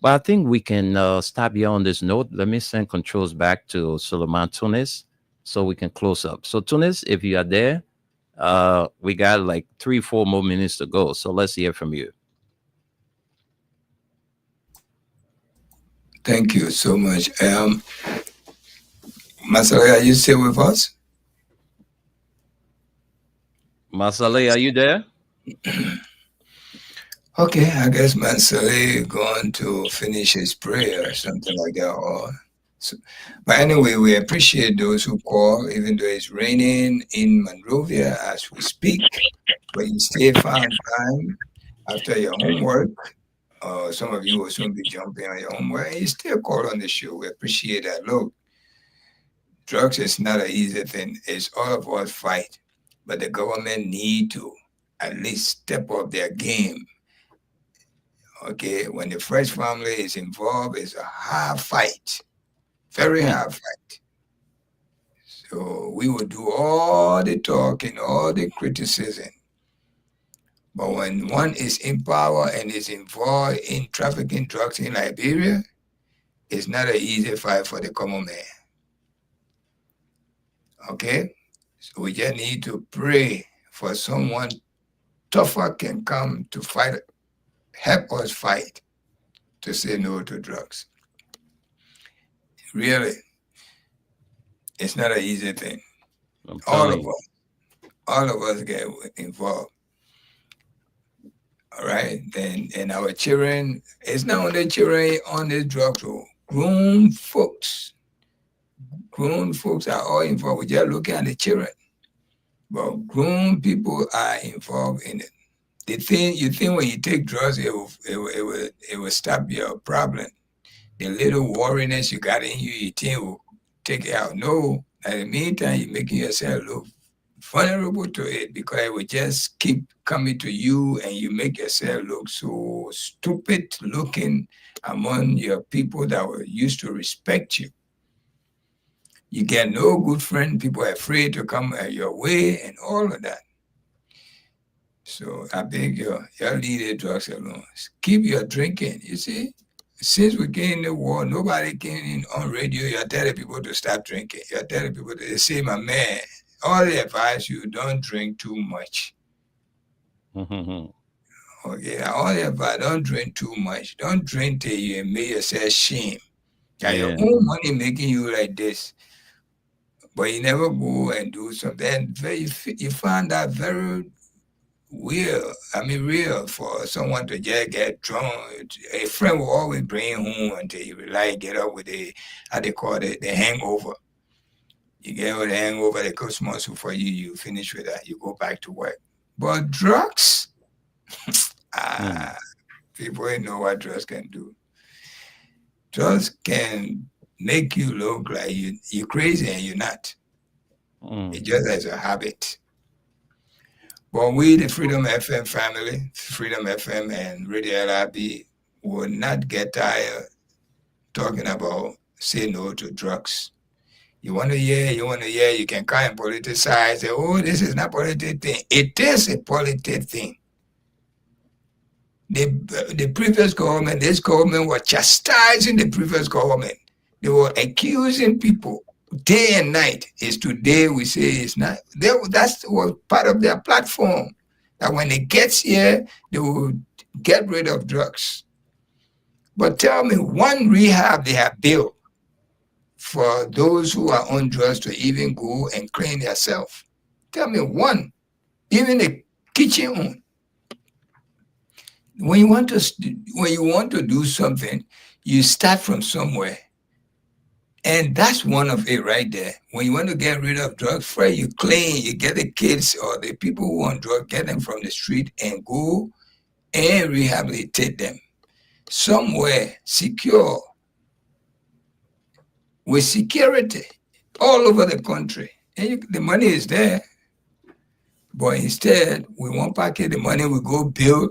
D: But I think we can stop here on this note. Let me send controls back to Suleiman Tunis so we can close up. So Tunis, if you are there, we got like 3-4 more minutes to go. So let's hear from you.
C: Thank you so much. Masale, are you still with us?
D: Masale, are you there?
C: Okay, I guess Masale going to finish his prayer or something like that. But anyway, we appreciate those who call, even though it's raining in Monrovia as we speak. But you still found time after your homework. Some of you will soon be jumping on your homework, and you still call on the show. We appreciate that. Look, drugs is not an easy thing. It's all of us fight, but the government need to at least step up their game. Okay, when the Fresh family is involved, it's a hard fight, very hard fight. So we will do all the talking, all the criticism. But when one is in power and is involved in trafficking drugs in Liberia, it's not an easy fight for the common man. Okay? So we just need to pray for someone tougher can come to fight, help us fight to say no to drugs. Really, it's not an easy thing. All of us get involved. All right, and our children, it's not only children on this drug road. Grown folks are all involved. We just look at the children, but grown people are involved in it. The thing you think when you take drugs, it will stop your problem. The little worriness you got in you think will take it out. No, in the meantime, you're making yourself look vulnerable to it because it will just keep coming to you and you make yourself look so stupid looking among your people that were used to respect you. You get no good friend, people are afraid to come your way and all of that. So I beg you, leave the drugs alone. Keep your drinking. You see, since we get in the war, nobody came in on radio. You're telling people to stop drinking. You're telling people to say, my man, all the advice you don't drink too much. Okay, all the advice, don't drink too much. Don't drink till you make yourself shame. Your own money making you like this. But you never go and do something. You find that very real for someone to just get drunk. A friend will always bring home until you like get up with the hangover. You get with the hangover, the Christmas for you, you finish with that, you go back to work. But drugs, people ain't know what drugs can do. Drugs can make you look like you're crazy and you're not. It's just as a habit. But we, the Freedom FM family, Freedom FM and Radio LRB, will not get tired talking about say no to drugs. You want to hear, you can kind of politicize, say, oh, this is not a political thing. It is a political thing. The previous government, this government was chastising the previous government. They were accusing people day and night. Is today we say it's not. That was part of their platform. That when it gets here, they will get rid of drugs. But tell me one rehab they have built for those who are on drugs to even go and clean themselves. Tell me one, even a kitchen on. When you want to do something, you start from somewhere. And that's one of it right there. When you want to get rid of drugs, first you clean, you get the kids or the people who want drugs, get them from the street and go and rehabilitate them. Somewhere secure, with security all over the country. And the money is there. But instead, we won't pocket the money, we go build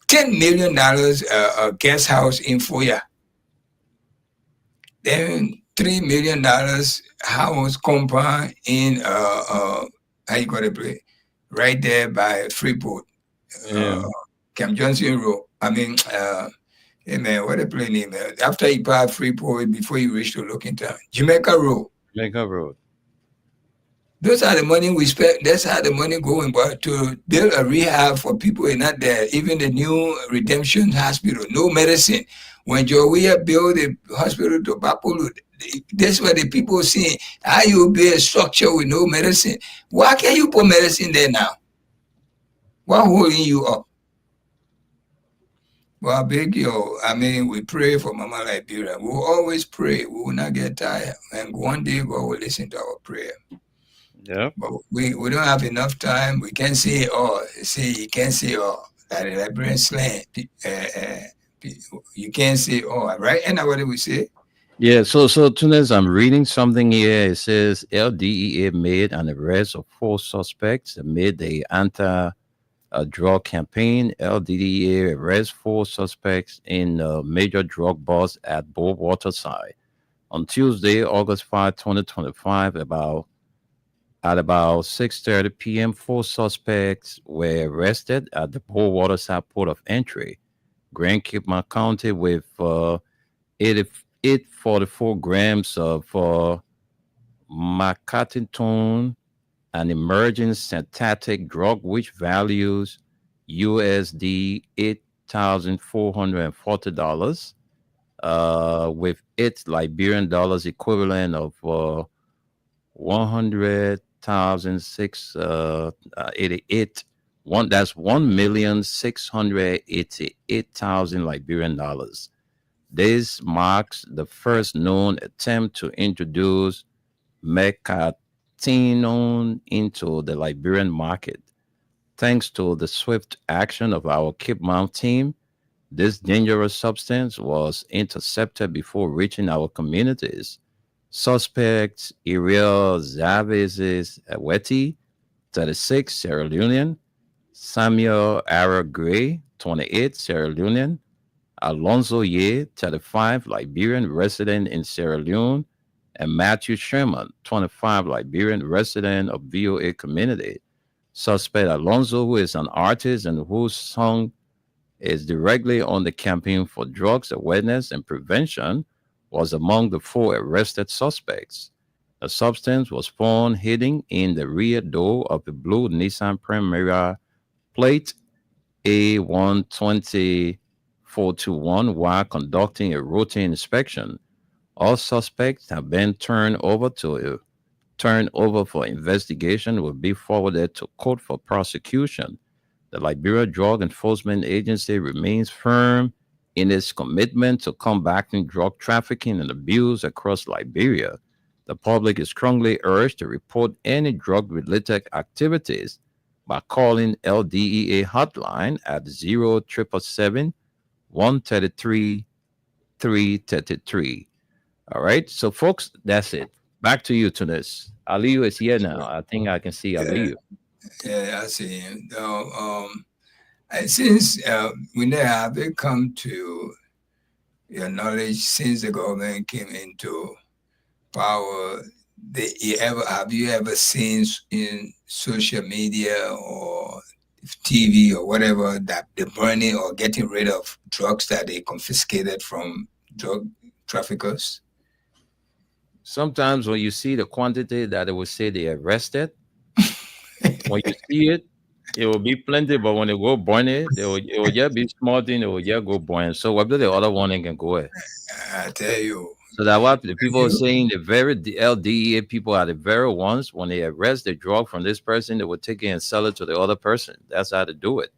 C: $10 million a guest house in Foya. Then $3 million house compound in how you call it place? Right there by Freeport. Camp Johnson Road. Hey man, what the place name? After you pass Freeport, before you reach to Lookington. Jamaica Road. Those are the money we spend. That's how the money going. But to build a rehab for people who are not there, even the new Redemption Hospital, no medicine. When Joey built the hospital to Bapulu, that's what the people saying. How you build a structure with no medicine? Why can't you put medicine there now? What holding you up? Well, I beg you. I mean, we pray for Mama Liberia. We will always pray. We will not get tired. And one day God will listen to our prayer.
D: Yeah.
C: But we don't have enough time. We can't say all. See, you can't say all. That is Liberian slang. You can't say all, right? And what do we say?
D: Yeah, so Tunes, I'm reading something here. It says LDEA made an arrest of 4 suspects amid the anti-drug campaign. LDEA arrests 4 suspects in a major drug bust at Bow Waterside on Tuesday, August 5, 2025. At about 6:30 p.m., 4 suspects were arrested at the Bow Waterside port of entry, Grand Cape County, with 844 grams of macatintone, an emerging synthetic drug which values USD $8,440, with its Liberian dollars equivalent of 100,688. That's 1,688,000 Liberian dollars. This marks the first known attempt to introduce mecatinone into the Liberian market. Thanks to the swift action of our Cape Mount team, this dangerous substance was intercepted before reaching our communities. Suspects Ariel Zavezes Aweti, 36, Sierra Leonean; Samuel Ara Gray, 28, Sierra Leonean; Alonzo Ye, 35, Liberian, resident in Sierra Leone; and Matthew Sherman, 25, Liberian, resident of VOA community. Suspect Alonzo, who is an artist and whose song is directly on the campaign for drugs awareness and prevention, was among the 4 arrested suspects. The substance was found hidden in the rear door of a blue Nissan Primera plate A12421 while conducting a routine inspection. All suspects have been turned over for investigation, will be forwarded to court for prosecution. The Liberia Drug Enforcement Agency remains firm in its commitment to combating drug trafficking and abuse across Liberia. The public is strongly urged to report any drug-related activities by calling LDEA hotline at 0777 133 333. All right, so folks, that's it. Back to you, Tunis. Aliyu is here now. I think I can see Aliyu.
C: Yeah, I see him. Since we now have come to your knowledge, since the government came into power, have you ever seen in social media or TV or whatever that the burning or getting rid of drugs that they confiscated from drug traffickers?
D: Sometimes when you see the quantity that they will say they arrested, when you see it, it will be plenty, but when they go burn it, it will just be small thing, it will just go burn. So what the other one can go ahead?
C: I tell you.
D: So that what the people are saying, the LDEA people are the very ones, when they arrest the drug from this person, they will take it and sell it to the other person. That's how to do it.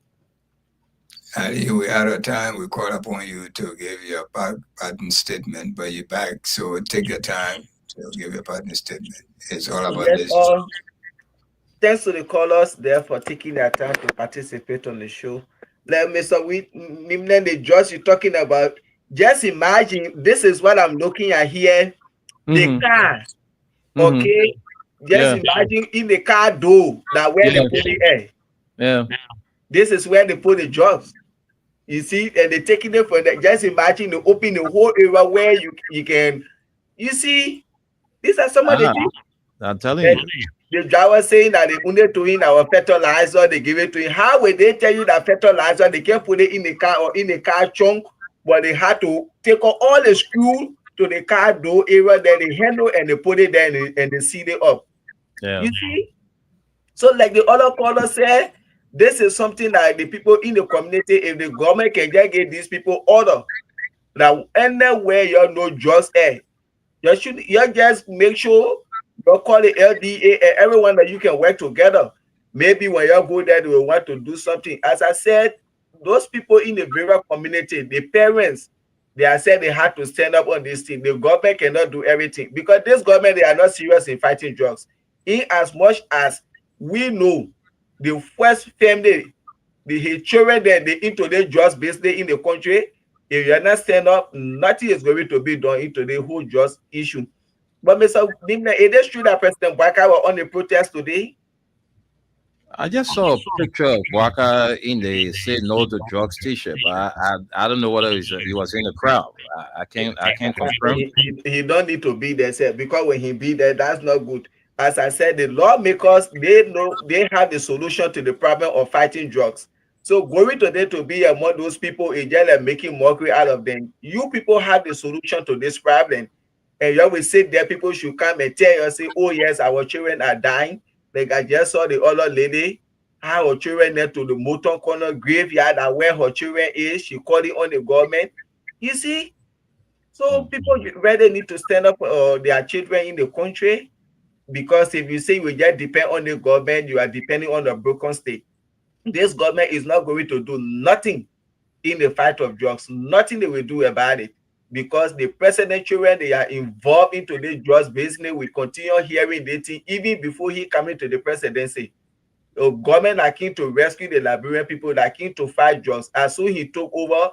C: And we out of time. We called upon you to give your patent statement, but you're back. So take your time to give your patent statement. It's all about this.
E: Thanks to the callers there for taking their time to participate on the show. Let Mr. Nimlen, the judge you're talking about, just imagine, this is what I'm looking at here. The car. Okay. Just imagine in the car door that where they put the air.
D: Yeah.
E: This is where they put the drugs. You see, and they're taking it from that. Just imagine they open the whole area where you can, you see, these are some of the things.
D: I'm telling you.
E: The driver saying that they only doing our fertilizer, they give it to him. How will they tell you that fertilizer, they can't put it in the car or in the car trunk, but they had to take all the screw to the car door area, then they handle and they put it there and they seal it up.
D: Yeah.
E: You see? So like the other caller said, this is something that the people in the community, if the government can just give these people order, that anywhere you know drugs air, you just make sure you call the LDA and everyone that you can work together. Maybe when you go there, they will want to do something. As I said, those people in the various community, the parents, they are said they had to stand up on this thing. The government cannot do everything because this government, they are not serious in fighting drugs. In as much as we know, the first family, the children that they into the drugs business in the country, if you are not stand up, nothing is going to be done into the whole drugs issue. But Mr. Dimna, it is true that President Baka was on the protest today.
D: I just saw a picture of Waka in the "Say No to Drugs" T-shirt, but I don't know whether he was in the crowd. I can't confirm.
E: He don't need to be there, sir, because when he be there, that's not good. As I said, the lawmakers, they know they have the solution to the problem of fighting drugs. So going to them to be among those people in jail and making mockery out of them, you people have the solution to this problem. And you always say that people should come and tell you, say, oh yes, our children are dying. Like I just saw the other lady, how her children went to the Moton Corner graveyard and where her children is, she called it on the government. You see, so people rather need to stand up for their children in the country, because if you say we just depend on the government, you are depending on a broken state. This government is not going to do nothing in the fight of drugs. Nothing they will do about it, because the president children, they are involved into the drugs business. We continue hearing the thing even before he came into the presidency. The government are keen to rescue the Liberian people, that are keen to fight drugs. As soon he took over,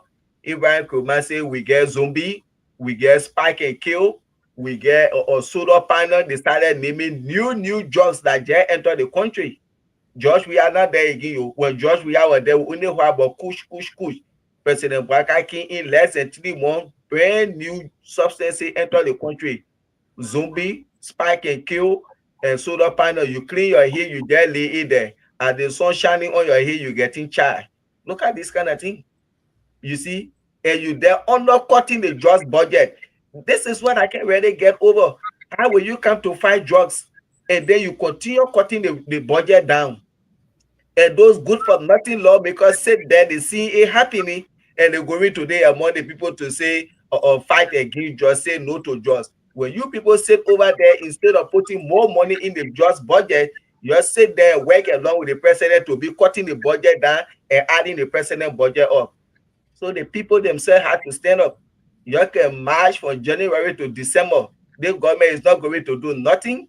E: Ibrahim Kurma say we get zombie, we get spike and kill, we get a soda panel. They started naming new drugs that just enter the country. George, we are not there again. When George, we are there, we only have about kush. President Baka came in less than 3 months, brand new substances enter the country. Zombie, spike and kill, and solar panel. You clean your hair, you just lay it there. And the sun shining on your hair, you getting charged. Look at this kind of thing. You see? And you there undercutting the drugs budget. This is what I can really get over. How will you come to fight drugs and then you continue cutting the budget down? And those good for nothing lawmakers sit there, they see it happening, and they're going today among the people to say or fight against drugs, say no to drugs. When you people sit over there, instead of putting more money in the drugs budget, you just sit there and work along with the president to be cutting the budget down and adding the president budget up. So the people themselves have to stand up. You can march from January to December. The government is not going to do nothing,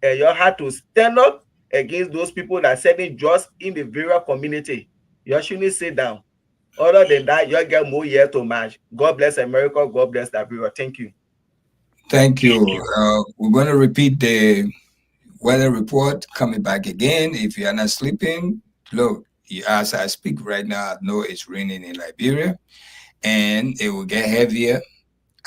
E: and you have to stand up against those people that are selling drugs in the various community. You shouldn't sit down. Other than that, you get more years to march. God bless America. God bless Liberia. Thank you.
C: Thank you. We're going to repeat the weather report coming back again. If you are not sleeping, look, as I speak right now, I know it's raining in Liberia, and it will get heavier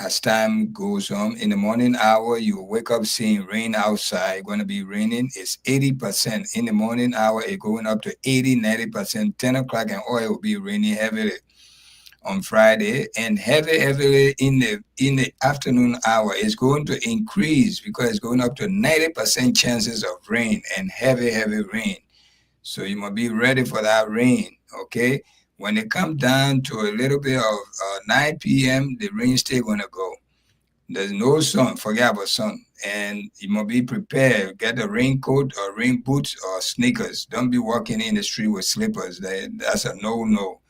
C: as time goes on. In the morning hour, you will wake up seeing rain outside. Going to be raining. It's 80% in the morning hour. It's going up to 80, 90%. 10 o'clock and all, it will be raining heavily on Friday, and heavily in the afternoon hour. It's going to increase because it's going up to 90% chances of rain and heavy rain. So you must be ready for that rain, okay? When it comes down to a little bit of 9 p.m., the rain still going to go. There's no sun. Forget about sun. And you must be prepared. Get a raincoat or rain boots or sneakers. Don't be walking in the street with slippers. That's a no-no.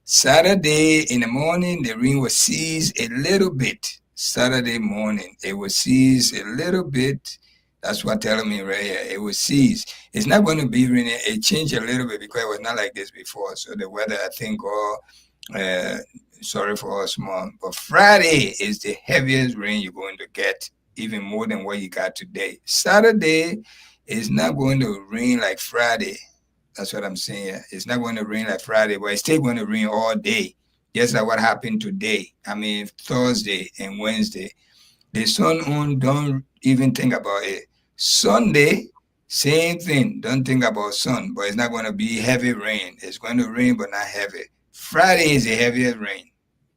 C: Saturday in the morning, the rain will cease a little bit. Saturday morning, it will cease a little bit. That's what telling me right here. It will cease. It's not going to be raining. It changed a little bit because it was not like this before. So the weather, I think, sorry for us, Mom. But Friday is the heaviest rain you're going to get, even more than what you got today. Saturday is not going to rain like Friday. That's what I'm saying. It's not going to rain like Friday, but it's still going to rain all day. Just like what happened today. I mean, Thursday and Wednesday. The sun on, don't even think about it. Sunday, same thing. Don't think about sun, but it's not going to be heavy rain. It's going to rain, but not heavy. Friday is the heaviest rain.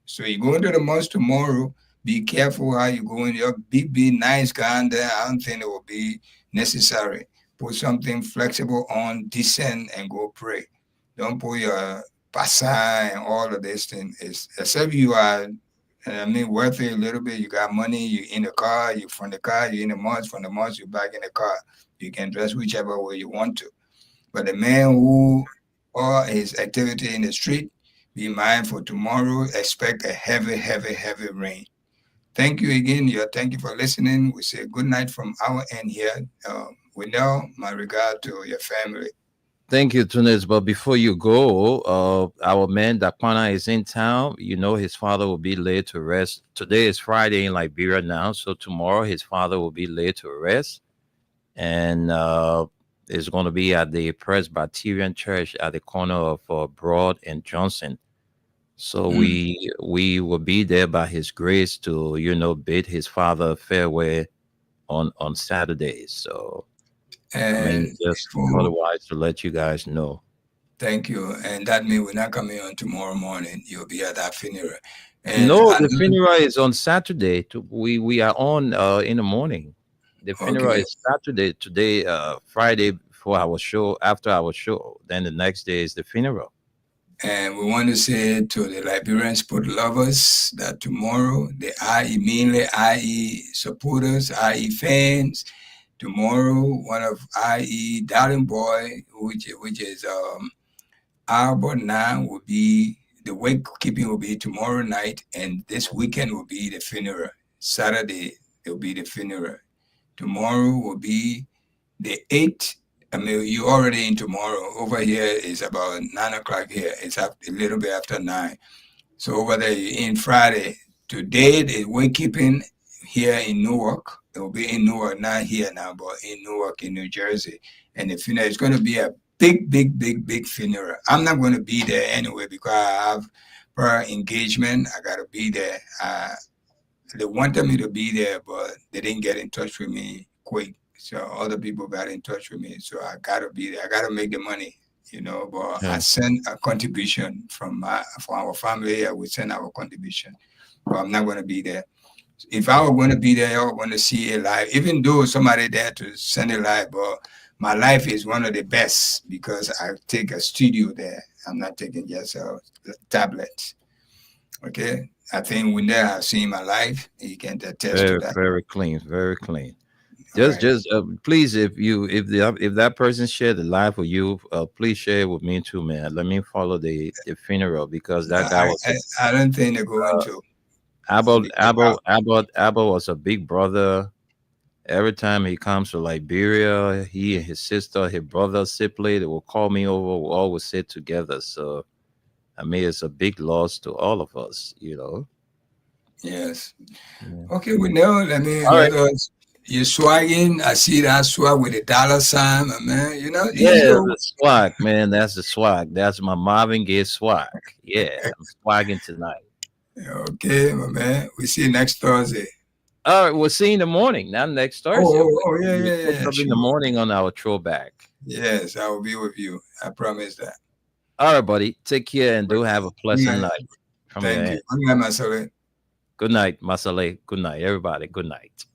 C: So you go into the month tomorrow, be careful how you go in. Your big nice gun there. I don't think it will be necessary. Put something flexible on, descend, and go pray. Don't put your pasa and all of this thing. Except you are I mean, worth it a little bit. You got money, you in the car, you from the car, you in the mosque, from the mosque, you back in the car. You can dress whichever way you want to. But the man who all his activity in the street, be mindful tomorrow, expect a heavy, heavy, heavy rain. Thank you again. Thank you for listening. We say good night from our end here. We know my regard to your family.
D: Thank you, Tunis. But before you go, our man Dakwana is in town. You know his father will be laid to rest. Today is Friday in Liberia now, so tomorrow his father will be laid to rest, and it's going to be at the Presbyterian Church at the corner of Broad and Johnson. So we will be there by His grace to bid his father farewell on Saturday. So. I mean, just otherwise to let you guys know.
C: Thank you. And that means we're not coming on tomorrow morning. You'll be at that funeral. And
D: no, the funeral is on Saturday. We are on in the morning. The funeral is Saturday. Today, Friday before our show, after our show. Then the next day is the funeral.
C: And we want to say to the Liberian sport lovers that tomorrow, the mainly IE supporters, IE fans, tomorrow, one of IE Darling Boy, which is Albert 9 will be, the wake keeping will be tomorrow night, and this weekend will be the funeral. Saturday, it will be the funeral. Tomorrow will be the 8th. I mean, you already in tomorrow. Over here is about 9 o'clock here. It's a little bit after 9. So over there, you're in Friday. Today, the wake keeping here in Newark. It will be in Newark, not here now, but in Newark, in New Jersey. And the funeral is going to be a big, big, big, big funeral. I'm not going to be there anyway because I have prior engagement. I got to be there. They wanted me to be there, but they didn't get in touch with me quick. So other people got in touch with me. So I got to be there. I got to make the money, but I send a contribution from our family. I would send our contribution, but I'm not going to be there. If I were going to be there, I would want to see it live, even though somebody there to send it live, but my life is one of the best because I take a studio there. I'm not taking just a tablet. Okay? I think when they have seen my life, you can attest to that.
D: Very clean, very clean. Just please, if that person shared the live with you, please share it with me too, man. Let me follow the funeral because that guy was.
C: I don't think they're going to.
D: Abel was a big brother. Every time he comes to Liberia, he and his sister, his brother, Sipley, they will call me over. We'll always sit together. So, I mean, it's a big loss to all of us,
C: Yes. Yeah. Okay, we know. Let us. You're swagging. I see that swag with the dollar sign, man.
D: Yeah, the swag, man. That's the swag. That's my Marvin Gaye swag. Yeah, I'm swagging tonight.
C: Okay, my man. We see you next Thursday.
D: All right, we'll see you in the morning, not next Thursday.
C: Yeah.
D: In the morning on our throwback.
C: Yes, I will be with you. I promise that.
D: All right, buddy. Take care and do have a pleasant night.
C: Thank you. Good night, Masale.
D: Good night, Masale. Good night, everybody. Good night.